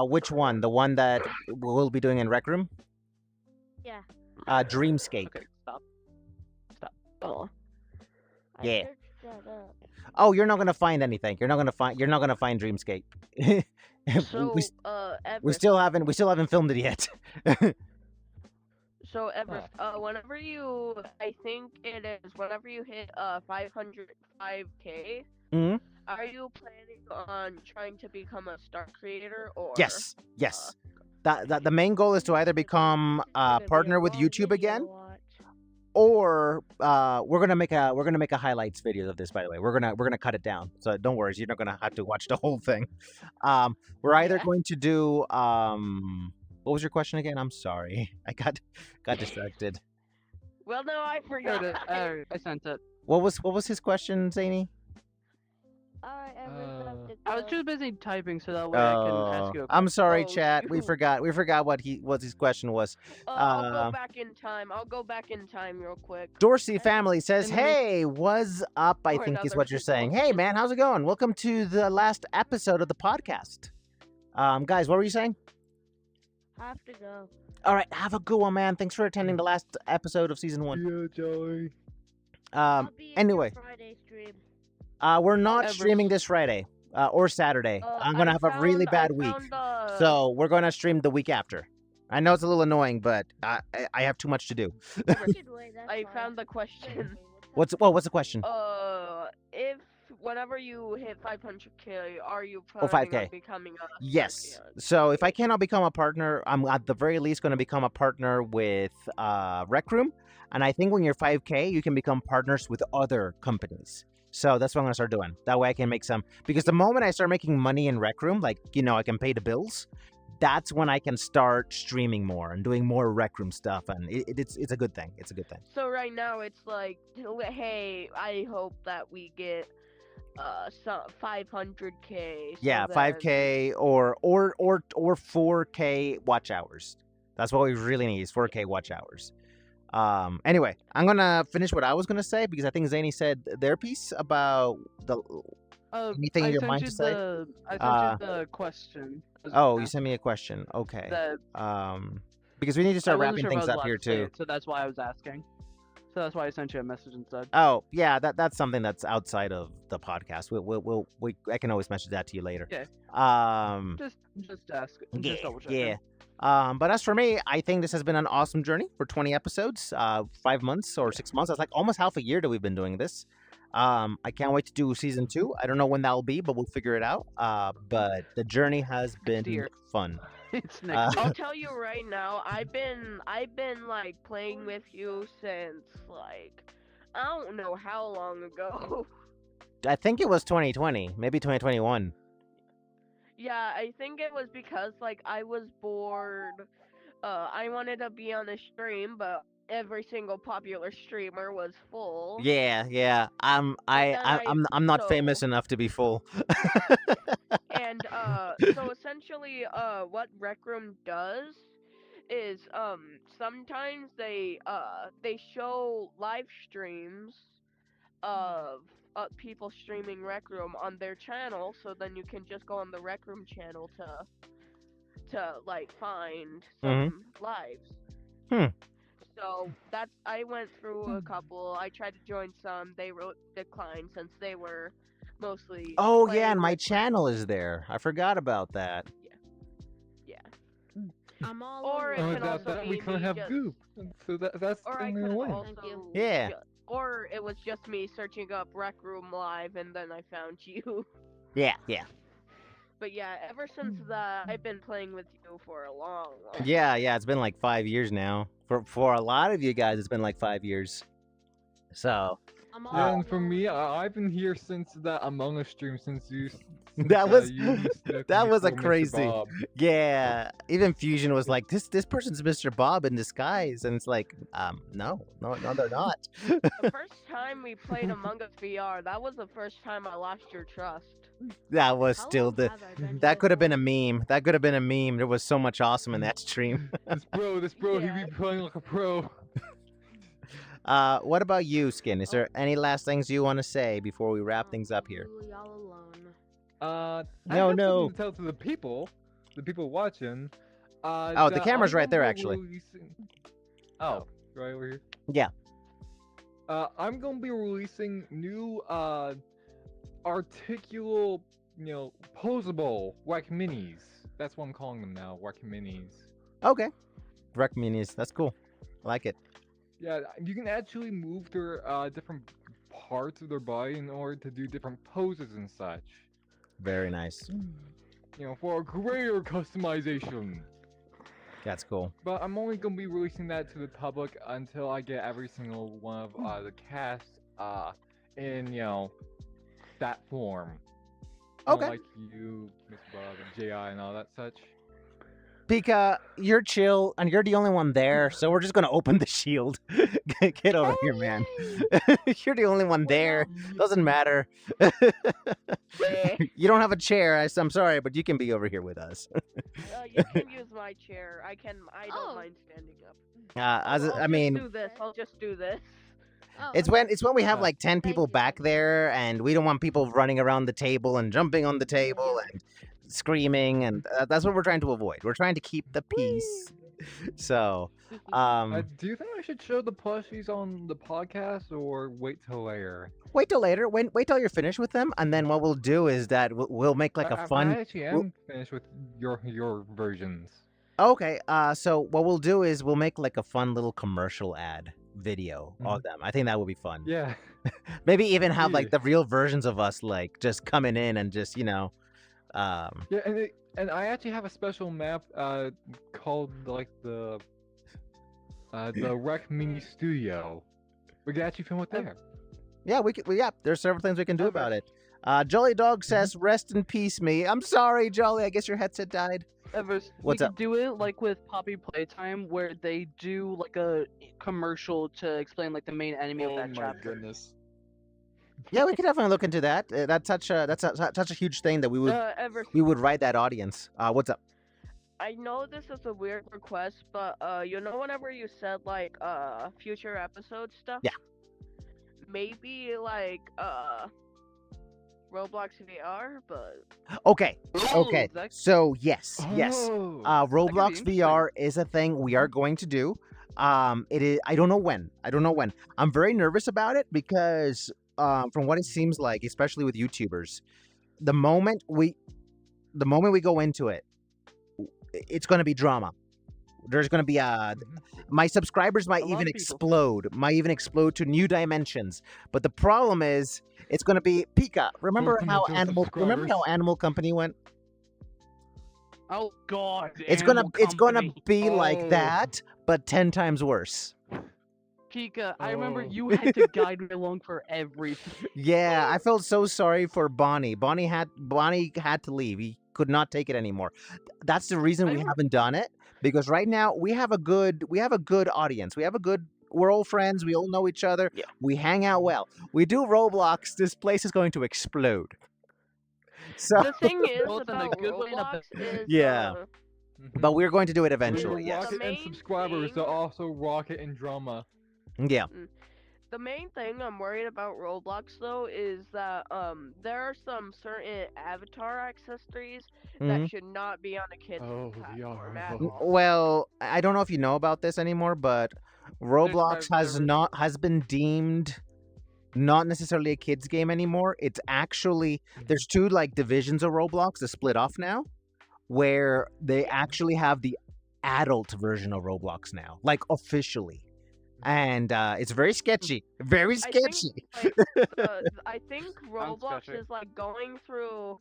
Which one? The one that we'll be doing in Rec Room? yeah. Dreamscape. Okay, stop. Oh. I Yeah. searched that up. Oh, you're not gonna find anything. You're not gonna find Dreamscape. So, we Everest. still haven't filmed it yet. So Everest, whenever you, I think it is, whenever you hit 505K, hmm are you planning on trying to become a star creator or? Yes. The main goal is to either become Gonna be a partner with long YouTube video again, to watch. or we're gonna make a highlights video of this. By the way, we're gonna cut it down, so don't worry, you're not gonna have to watch the whole thing. We're either Yeah. going to do what was your question again? I'm sorry, I got distracted. Well, no, I There forgot. it is. I sent it. What was his question, Zany? Alright, Everest, I have to I was go. too busy typing so that way I can ask you a I'm question. sorry, Oh, chat. We shoot. forgot what his question was. I'll Uh, go back in time. I'll go back in time real quick. Dorsey family says, And then- "Hey, what's up?" I Or think is another what you're saying. people. Hey, man, how's it going? Welcome to the last episode of the podcast. Guys, what were you saying? Have to go. All right, have a good one, man. Thanks for attending the last episode of season 1. Yeah, Joey. I'll be in your Anyway, Friday stream. we're not Everest. streaming this Friday or Saturday. I'm gonna have a really bad week, so we're gonna stream the week after. I know it's a little annoying, but I have too much to do. Either way, that's I fine. found the question. What's the question? If whenever you hit 500K, are you Oh, planning 5K. on becoming a Yes. star creator? So if I cannot become a partner, I'm at the very least going to become a partner with Rec Room. And I think when you're 5K, you can become partners with other companies. So that's what I'm going to start doing. That way I can make some. Because the moment I start making money in Rec Room, like, I can pay the bills, that's when I can start streaming more and doing more Rec Room stuff. And it's a good thing. It's a good thing. So right now it's like, hey, I hope that we get some 500K. So Yeah, then- 5K or 4K watch hours. That's what we really need is 4K watch hours. Anyway, I'm gonna finish what I was gonna say because I think Zany said their piece about the anything in I your sent mind you to say. I sent you the question. as Oh, you well. sent me a question. Okay. That Because we need to I start wasn't wrapping sure if I things was up allowed here to say too. it, so that's why I was asking. So that's why I sent you a message instead. Oh, yeah, that's something that's outside of the podcast. I can always message that to you later. Okay. Just ask. Yeah, Just double checking. yeah. But as for me, I think this has been an awesome journey for 20 episodes, 5 months or 6 months. That's like almost half a year that we've been doing this. I can't wait to do season 2. I don't know when that'll be, but we'll figure it out. But the journey has been year. fun. It's next year. I'll tell you right now, I've been like playing with you since like I don't know how long ago. I think it was 2020, maybe 2021. Yeah, I think it was because like I was bored. I wanted to be on a stream, but every single popular streamer was full. Yeah. I'm not famous enough to be full. And so essentially what Rec Room does is sometimes they show live streams of people streaming Rec Room on their channel, so then you can just go on the Rec Room channel to like find some lives. So that's I went through a couple. I tried to join some. They wrote decline since they were mostly. Oh yeah, and playing my with channel is there. I forgot about that. Yeah. I'm all Or it over. can Without also that, be we couldn't me have just- Goop. So that's Or I the could only way. also. Thank you. Yeah. Or it was just me searching up Rec Room Live and then I found you. Yeah. But yeah, ever since that, I've been playing with you for a long. Yeah. It's been like 5 years now. For a lot of you guys, it's been like 5 years. So I'm all Yeah, over. and for me, I've been here since that Among Us stream since you. That was- you mistook that me was a for Mr. crazy- Bob. yeah, even Fusion was like, this person's Mr. Bob in disguise, and it's like, no, they're not. The first time we played Among Us VR, that was the first time I lost your trust. That was How still long the. have I been That here could have been a for? meme. That could have been a meme. There was so much awesome in that stream. This bro, Yeah. he be playing like a pro. What about you, Skin? Is there any last things you want to say before we wrap things up here? Completely all alone. I No, have no. something to tell to the people watching. Oh, the that camera's I'm right there, gonna be actually. releasing- Oh, right over here. Yeah. I'm gonna be releasing new articulable, posable Wack Minis. That's what I'm calling them now, Wack Minis. Okay. Rec minis. That's cool. I like it. Yeah, you can actually move their different parts of their body in order to do different poses and such. Very nice. For a greater customization. That's cool. But I'm only gonna be releasing that to the public until I get every single one of the cast in that form. Okay. Like you, Mr. Bob, and J.I. and all that such. Pika, you're chill, and you're the only one there, so we're just gonna open the shield. Get over here, man. You're the only one there. Doesn't matter. You don't have a chair. I'm sorry, but you can be over here with us. You can use my chair. I don't Oh. mind standing up. As I'll I just mean, do this. I'll just do this. Oh, it's okay. when we have Yeah. like 10 people Thank you. back there, and we don't want people running around the table and jumping on the table and screaming, and that's what we're trying to avoid. We're trying to keep the peace. So, Do you think I should show the plushies on the podcast or wait till later? wait till later. Wait till you're finished with them, and then what we'll do is that we'll make like a fun. I actually am finished with your versions. Okay. So what we'll do is we'll make like a fun little commercial ad video of them. I think that would be fun. Yeah. Maybe even have like Yeah. the real versions of us like just coming in and just Yeah, and I actually have a special map called like the Rec Mini Studio. We can actually film it there. yeah, there's several things we can do Okay. about it. Jolly Dog says, "Rest in peace, me." I'm sorry, Jolly. I guess your headset died. What's What's we up? could do it like with Poppy Playtime, where they do like a commercial to explain like the main enemy of that chapter. goodness. Yeah, we could definitely look into that. That's such a huge thing that we would Ever write that audience. What's up? I know this is a weird request, but whenever you said like future episode stuff, Yeah. maybe like Roblox VR, but Okay. Oh, Okay. that- So yes. Oh. Roblox interesting. VR is a thing we are going to do. It is. I don't know when. I'm very nervous about it because, from what it seems like, especially with YouTubers, the moment we go into it, it's going to be drama. There's going to be my subscribers might A lot even of people. explode to new dimensions. But the problem is, it's going to be Pika. Remember how Fundamental subscribers. Animal Company went? Oh God. It's gonna Company. be like Oh. that, but 10 times worse. Pika, I remember Oh. you had to guide me along for everything. Yeah, I felt so sorry for Bonnie. Bonnie had to leave. He could not take it anymore. That's the reason we haven't done it, because right now we have a good audience. We're all friends. We all know each other. Yeah. We hang out well. We do Roblox. This place is going to explode. So, the thing is Both in a about good way and a Roblox bad way. is Yeah. but we're going to do it We eventually. need Yes. rocket and main subscribers, thing- but also rocket and drama. Yeah. the main thing I'm worried about Roblox though is that there are some certain avatar accessories Mhm. that should not be on a kid's Oh, platform VR. at all. Well, I don't know if you know about this anymore, but Roblox private servers. has been deemed not necessarily a kids game anymore. It's actually there's two like divisions of Roblox that split off now, where they actually have the adult version of Roblox now, like officially. And it's very sketchy. Very I think, sketchy. I think Roblox sketchy. is like going through.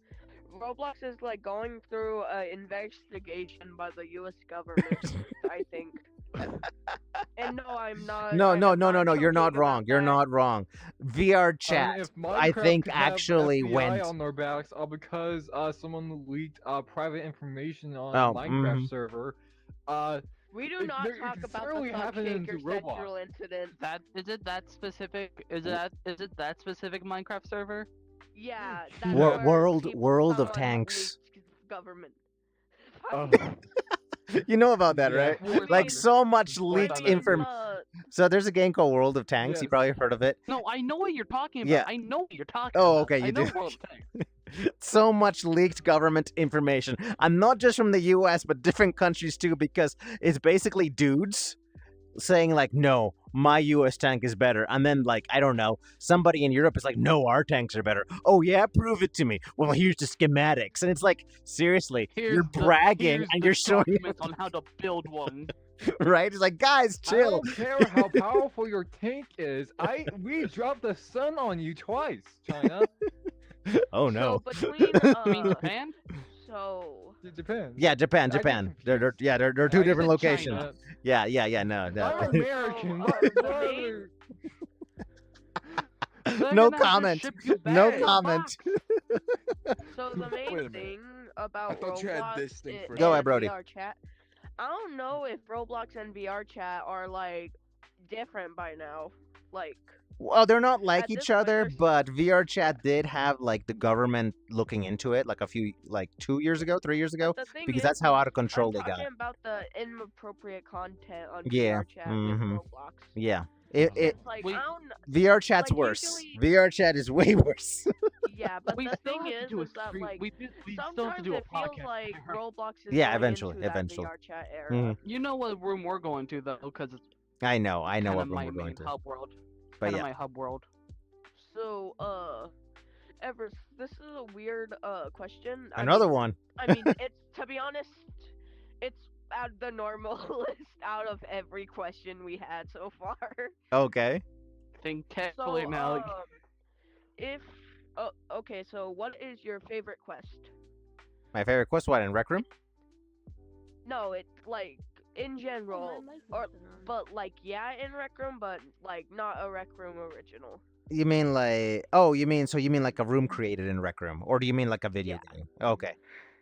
Roblox is like going through an investigation by the U.S. government. I think. And no, I'm not. No, I no, am no, no, not no. You're not joking wrong. about You're that. not wrong. VR chat. If I Minecraft think could have actually FBI went. on their backs, because someone leaked private information on Oh, a Minecraft mhm. server. We do It- not there- talk it's about certainly the happening Shaker to Roblox. sexual incident. That is it. That specific is it that specific Minecraft server? Yeah, that's Wor- where World people- of someone Tanks. leaked government. Oh. You know about that, Yeah. right? War Like Thunder. so much War leaked Thunder. information. So there's a game called World of Tanks. You Yes. probably heard of it. No, I know what you're talking about. Yeah. I know what you're talking Oh, about. okay, I you know do. World of Tanks. So much leaked government information. And not just from the US, but different countries too, because it's basically dudes saying like, no, my US tank is better. And then like, I don't know, somebody in Europe is like, no, our tanks are better. Oh yeah, prove it to me. Well, here's the schematics. And it's like, seriously, you're Here's the- bragging here's and the you're showing documents on how to build one. right? It's like, guys, I chill. don't care how powerful your tank is. We dropped the sun on you twice, China. Oh no. So between I mean Japan? so It depends. Yeah, Japan, I get Japan. They're confused. they're two I different said locations. China. Yeah, no. I'm American. Oh, What- the what main- other- They're No gonna have to comment. ship you No back. comment. so the Wait a main minute. thing about I thought you had Roblox this thing i- first. Go ahead, and Brody. VR chat. I don't know if Roblox and VR chat are like different by now. Like Well, they're not like At each this point, other, there's- but VR chat did have like the government looking into it like 2 years ago, 3 years ago, the thing because is, that's how out of control I'm they got. talking about the inappropriate content on Yeah, VR chat mhm. with Roblox. Yeah. It It's like Wait. I don't. VR chat's Like, worse. usually- VR chat is way worse. Yeah, but We the still thing have to is do a that stream. like We still have to sometimes do a it feels podcast. like Roblox is Yeah, going eventually, into that eventually. VR chat era. Mhm. You know what room we're going to though, because it's I know kind what of room my we're going main to. hub world. But Kind of yeah. my hub world. So, Everest, this is a weird question. Another one. I mean, it's to be honest, it's out the normal list out of every question we had so far. Okay. Think carefully So, now. if okay, so what is your favorite quest? My favorite quest what in Rec Room? No, it's like in general, but like yeah, in Rec Room, but like not a Rec Room original. You mean like you mean like a room created in Rec Room, or do you mean like a video game? Okay.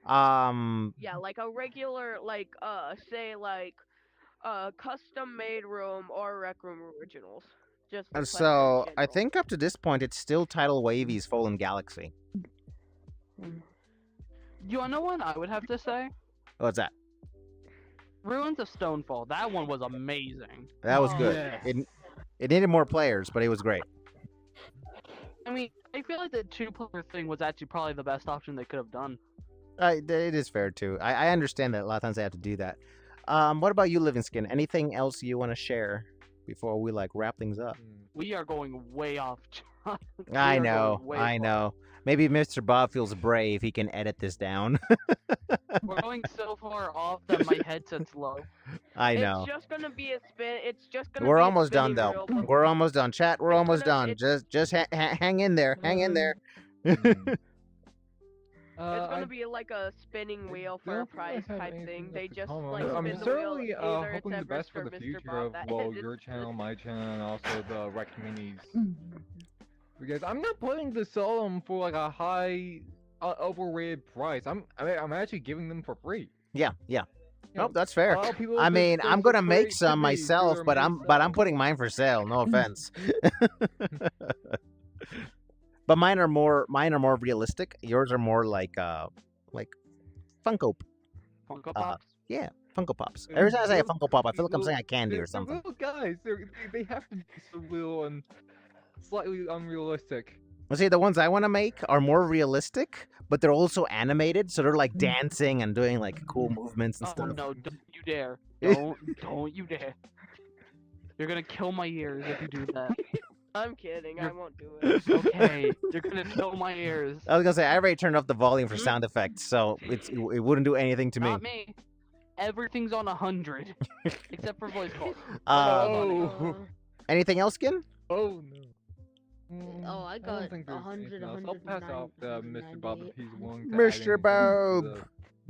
Yeah, like a regular, like say like custom made room or Rec Room originals. Just the quest in So I general. think up to this point it's still Tidal Wavy's Fallen Galaxy. You wanna know what I would have to say? What's that? Ruins of Stonefall. That one was amazing. That was good. Yes. It needed more players, but it was great. I mean, I feel like the 2-player thing was actually probably the best option they could have done. It is fair too. I understand that a lot of times they have to do that. What about you, Livingston? Anything else you want to share before we wrap things up? We are going way off. I know. Maybe Mr. Bob feels brave. He can edit this down. We're going so far off that my headset's low. I know. It's just gonna be a spin. It's just gonna. We're be almost a done spinning though. wheel, but We're almost done. Chat. We're It's almost gonna- done. Just hang in there. Hang in there. It's gonna be like a spinning wheel for a prize type thing. They just like I'm spin the certainly wheel. Either it's hoping the best Everest for or the Mr. future Bob of that well, edits your channel, my channel, and also the Rec Minis. Mm. Because I'm not planning to sell them for a high, overrated price. I'm actually giving them for free. Yeah. You Nope, know, that's fair. a lot of people I just mean, think I'm it's gonna great make to some be myself, good but or I'm putting mine for sale. No offense. But mine are more realistic. Yours are more like Funko. Funko Pops. Yeah, Funko Pops. Every time I say a Funko Pop, I feel like I'm saying a candy or They're something. little guys. They have to be so little and slightly unrealistic. Well, see, the ones I want to make are more realistic, but they're also animated, so they're like dancing and doing cool movements and Oh stuff. no! Don't you dare! Don't you dare! You're gonna kill my ears if you do that. I'm kidding. I You're- won't do it. Okay, you're gonna kill my ears. I was gonna say I already turned off the volume for sound effects, so it wouldn't do anything to me. Not me. Everything's on 100, except for voice calls. Oh. Anything else, Skin? Oh no. Oh, I don't got think there's 100, anything else. I'll pass off to Mr. Bob if he's willing to Mr. add Bob, anything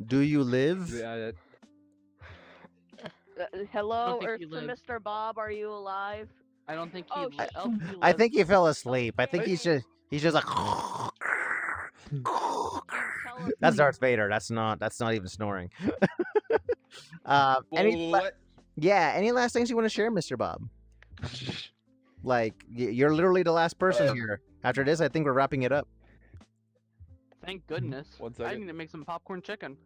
do you live? to the edit. Hello, think Earth he to lives. Mr. Bob. Are you alive? I don't think Oh, he. shit. I think he fell asleep. I think he's just like. That's Darth Vader. That's not even snoring. Any last things you want to share, Mr. Bob? You're literally the last person here. After this, I think we're wrapping it up. Thank goodness. 1 I second. need to make some popcorn chicken.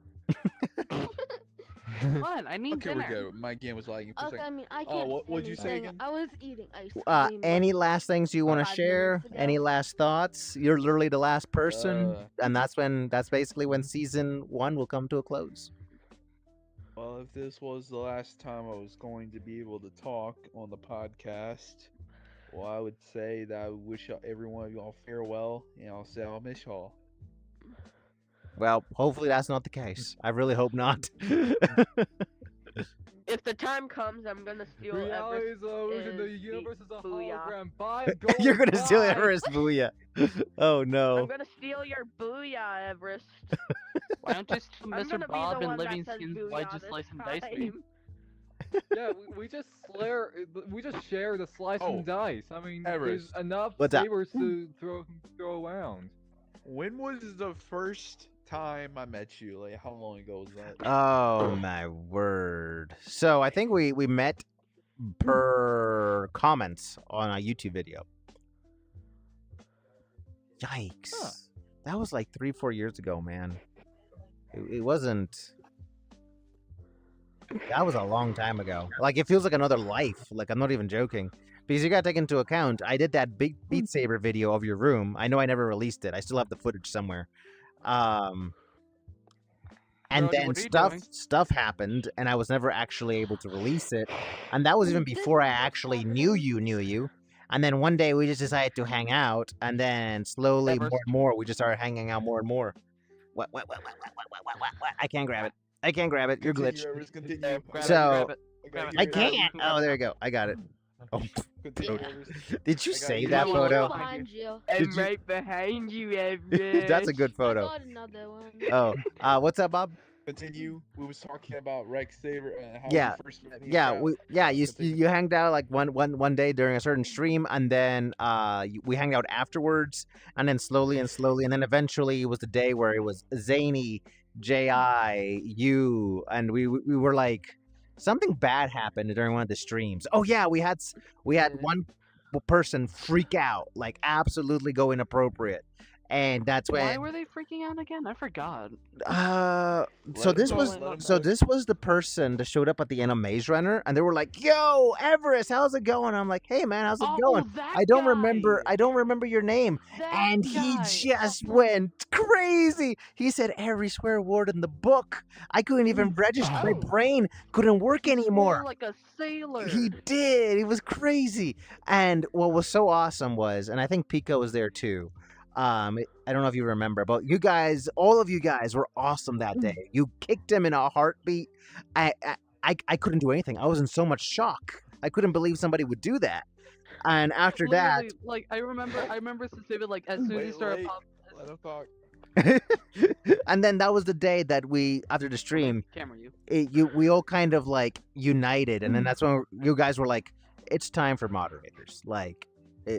What? I need Okay, dinner. we go. My game was lagging for a Okay, I second. mean, I Oh, can't. what'd you say anything. again? I was eating ice cream. Any last things you want to 5 share? minutes ago. Any last thoughts? You're literally the last person, and that's basically when season 1 will come to a close. Well, if this was the last time I was going to be able to talk on the podcast, well, I would say that I wish every one of y'all farewell, and I'll say I'll miss y'all. Well, hopefully that's not the case. I really hope not. If the time comes, I'm gonna steal Reality Everest. is illusion. The is universe is a booyah. hologram. Bye. You're gonna steal bye. Everest, booyah. Oh I'm no. gonna steal your booyah, Everest. Why don't you steal I'm Mr. gonna be Bob the and one that says Livingston's Why booyah Just this Slice and Dice me? time. Yeah, we just share the slice Oh, and dice. I mean, Everest. there's enough What's that? flavors to throw around. When was the first time I met you? Like, how long ago was that? Oh my word. So I think we met per comments on a YouTube video. Yikes. Huh. That was like 3-4 years ago, man. It wasn't. That was a long time ago. Like, it feels like another life. Like, I'm not even joking. Because you gotta take into account, I did that big Beat Saber video of your room. I know I never released it. I still have the footage somewhere. And Brody, then what are you doing? stuff happened, and I was never actually able to release it. And that was even before I actually knew you. And then one day we just decided to hang out, and then slowly, Everest. more and more, we just started hanging out more and more. What? I can't grab it. You're glitched. Continue, Everest, continue. Grab it, So- grab it. gotta I get it. can't. Oh, there you go. I got it. Oh, Continue, Everest. did you I got save you. that Yeah, photo? behind you. Did I'm you- right behind you, Everest. That's a good I photo. got another one. Oh, what's up, Bob? Continue. We was talking about Rex Saber and how Yeah. we first met. me Yeah, and you Continue. hanged out like one day during a certain stream, and then we hanged out afterwards, and then slowly, and then eventually it was the day where it was Zany, Ji, you, and we were like, something bad happened during one of the streams. Oh yeah, we had one person freak out, like absolutely go inappropriate, and that's Why when were they freaking out again? I forgot. so Let 'em this go, was let 'em so go. this was the person that showed up at the end of Maze Runner, and they were like, "Yo, Everest, how's it going?" I'm like, "Hey man, how's it going? That I don't remember your name." That And he guy. just went crazy. He said every swear word in the book. I couldn't even register. My brain couldn't work He anymore. swore like a sailor. He did. It was crazy. And what was so awesome was, and I think Pico was there too. I don't know if you remember, but you guys, all of you guys, were awesome that day. You kicked him in a heartbeat. I couldn't do anything. I was in so much shock. I couldn't believe somebody would do that. And after that, Literally, like I remember specifically, like as soon as he started popping. Let him talk. and then that was the day that we, after the stream, Camera, you. we all kind of like united, and then that's when you guys were like, "It's time for moderators. Like,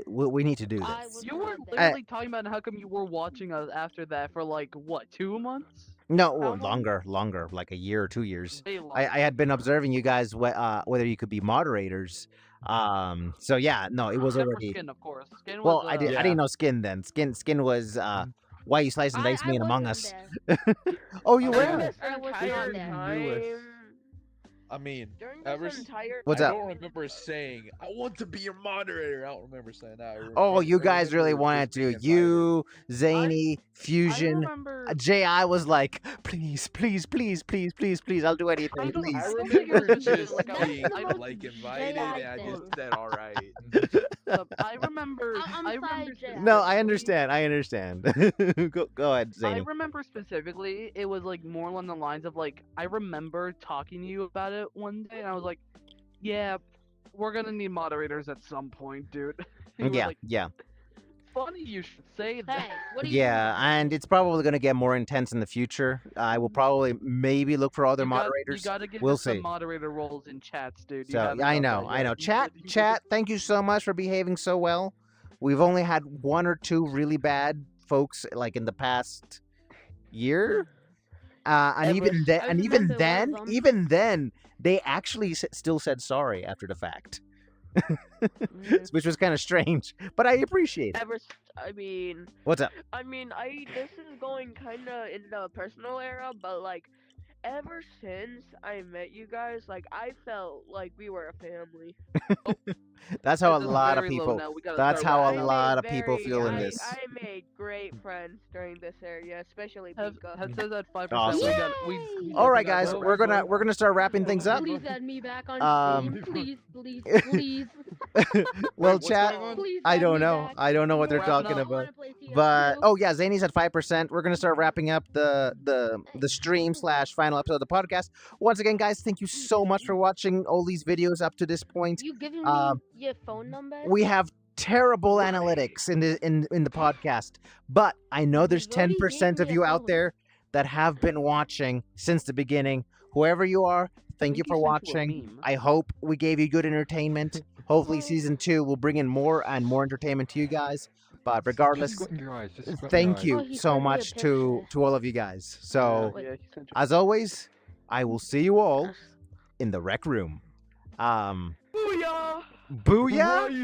we need to do I this." was You were not there. literally talking about how come you were watching us after that for like what 2 months? No, How long? longer, like a year or 2 years. Way long. I had been observing you guys whether you could be moderators. So yeah, no, it was Except for already. Skin, of course. Skin Well, was, I Yeah. didn't know Skin then. Skin was why you slice and dice me in Among Us. Oh, you During were. this I was entire not there. time. I mean, During ever this entire What's I up? don't remember saying I want to be your moderator. I don't remember saying that. Oh, you guys really wanted to. You, Zany, I Fusion, remember. J.I. was like, please, please, please, please, please, please, I'll do anything, I don't- please. I I don't think it was remember specific, just like, I being don't- I don't- like invited, J.I. and I just thing. said, "All right." I remember. I'm I sorry, remember. Jay. No, I specifically- understand. Go ahead, I Zany. remember specifically, it was like more along the lines of like I remember talking to you about it one day, and I was like, "Yeah, we're gonna need moderators at some point, dude." You were Yeah, like, yeah. funny you should say that. Hey, what do you Yeah, and it's probably going to get more intense in the future. I will probably maybe look for other You moderators. gotta give We'll us some see. moderator roles in chats, dude. You So haven't I done know, that I yet. know. You Chat, should- chat. Thank you so much for behaving so well. We've only had 1 or 2 really bad folks like in the past year, and even Everest. then, I and even remember then, one of 'em. even then, they actually still said sorry after the fact, Mm. which was kind of strange. But I appreciate it. Ever, I mean, What's up? this is going kind of in the personal era, but like, ever since I met you guys, like, I felt like we were a family. That's how a This is lot of very low people. now. We gotta That's start how a wrapping I up. lot made of people very- feel in I, this. I made great friends during this area, especially Pika. Has says at 5%. Awesome. We All right, definitely guys, got- we're gonna start wrapping things up. Please add me back on Um, stream. Please, please. Well, what's chat. going on? Please I add don't me know. back. I don't know what they're Wrapping talking up. about. wanna play CS But too. oh yeah, Zany's at 5%. We're gonna start wrapping up the stream / final episode of the podcast. Once again, guys, thank you so much for watching all these videos up to this point. You giving me um, your phone number? We have terrible analytics in the podcast, but I know there's Brody 10% gave of me you a out phone. there that have been watching since the beginning. Whoever you are, thank you for watching. I hope we gave you good entertainment. Hopefully, season 2 will bring in more and more entertainment to you guys. But regardless, Just squint your eyes. Just squint your thank eyes. you Oh, he so sent me a much to picture. all of you guys. So, Yeah, he sent you- as always, I will see you all in the rec room. Booyah! Booyah! Why you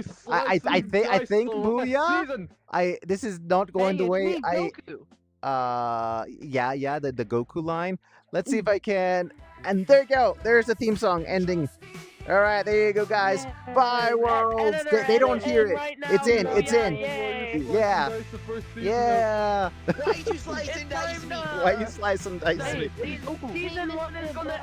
I slicing dice think the last booyah. season? This is not going Hey, the it's way me, I. Goku. Yeah, the Goku line. Let's see if I can. And there you go. There's the theme song ending. All right, there you go, guys. Bye, worlds. They don't hear it. Right now, It's in. booyah, It's in. yay. Yeah. Dice the first season of- Yeah. Why you slicing It's time dice me? to- Why you slice and dice Hey, me? season 1 is gonna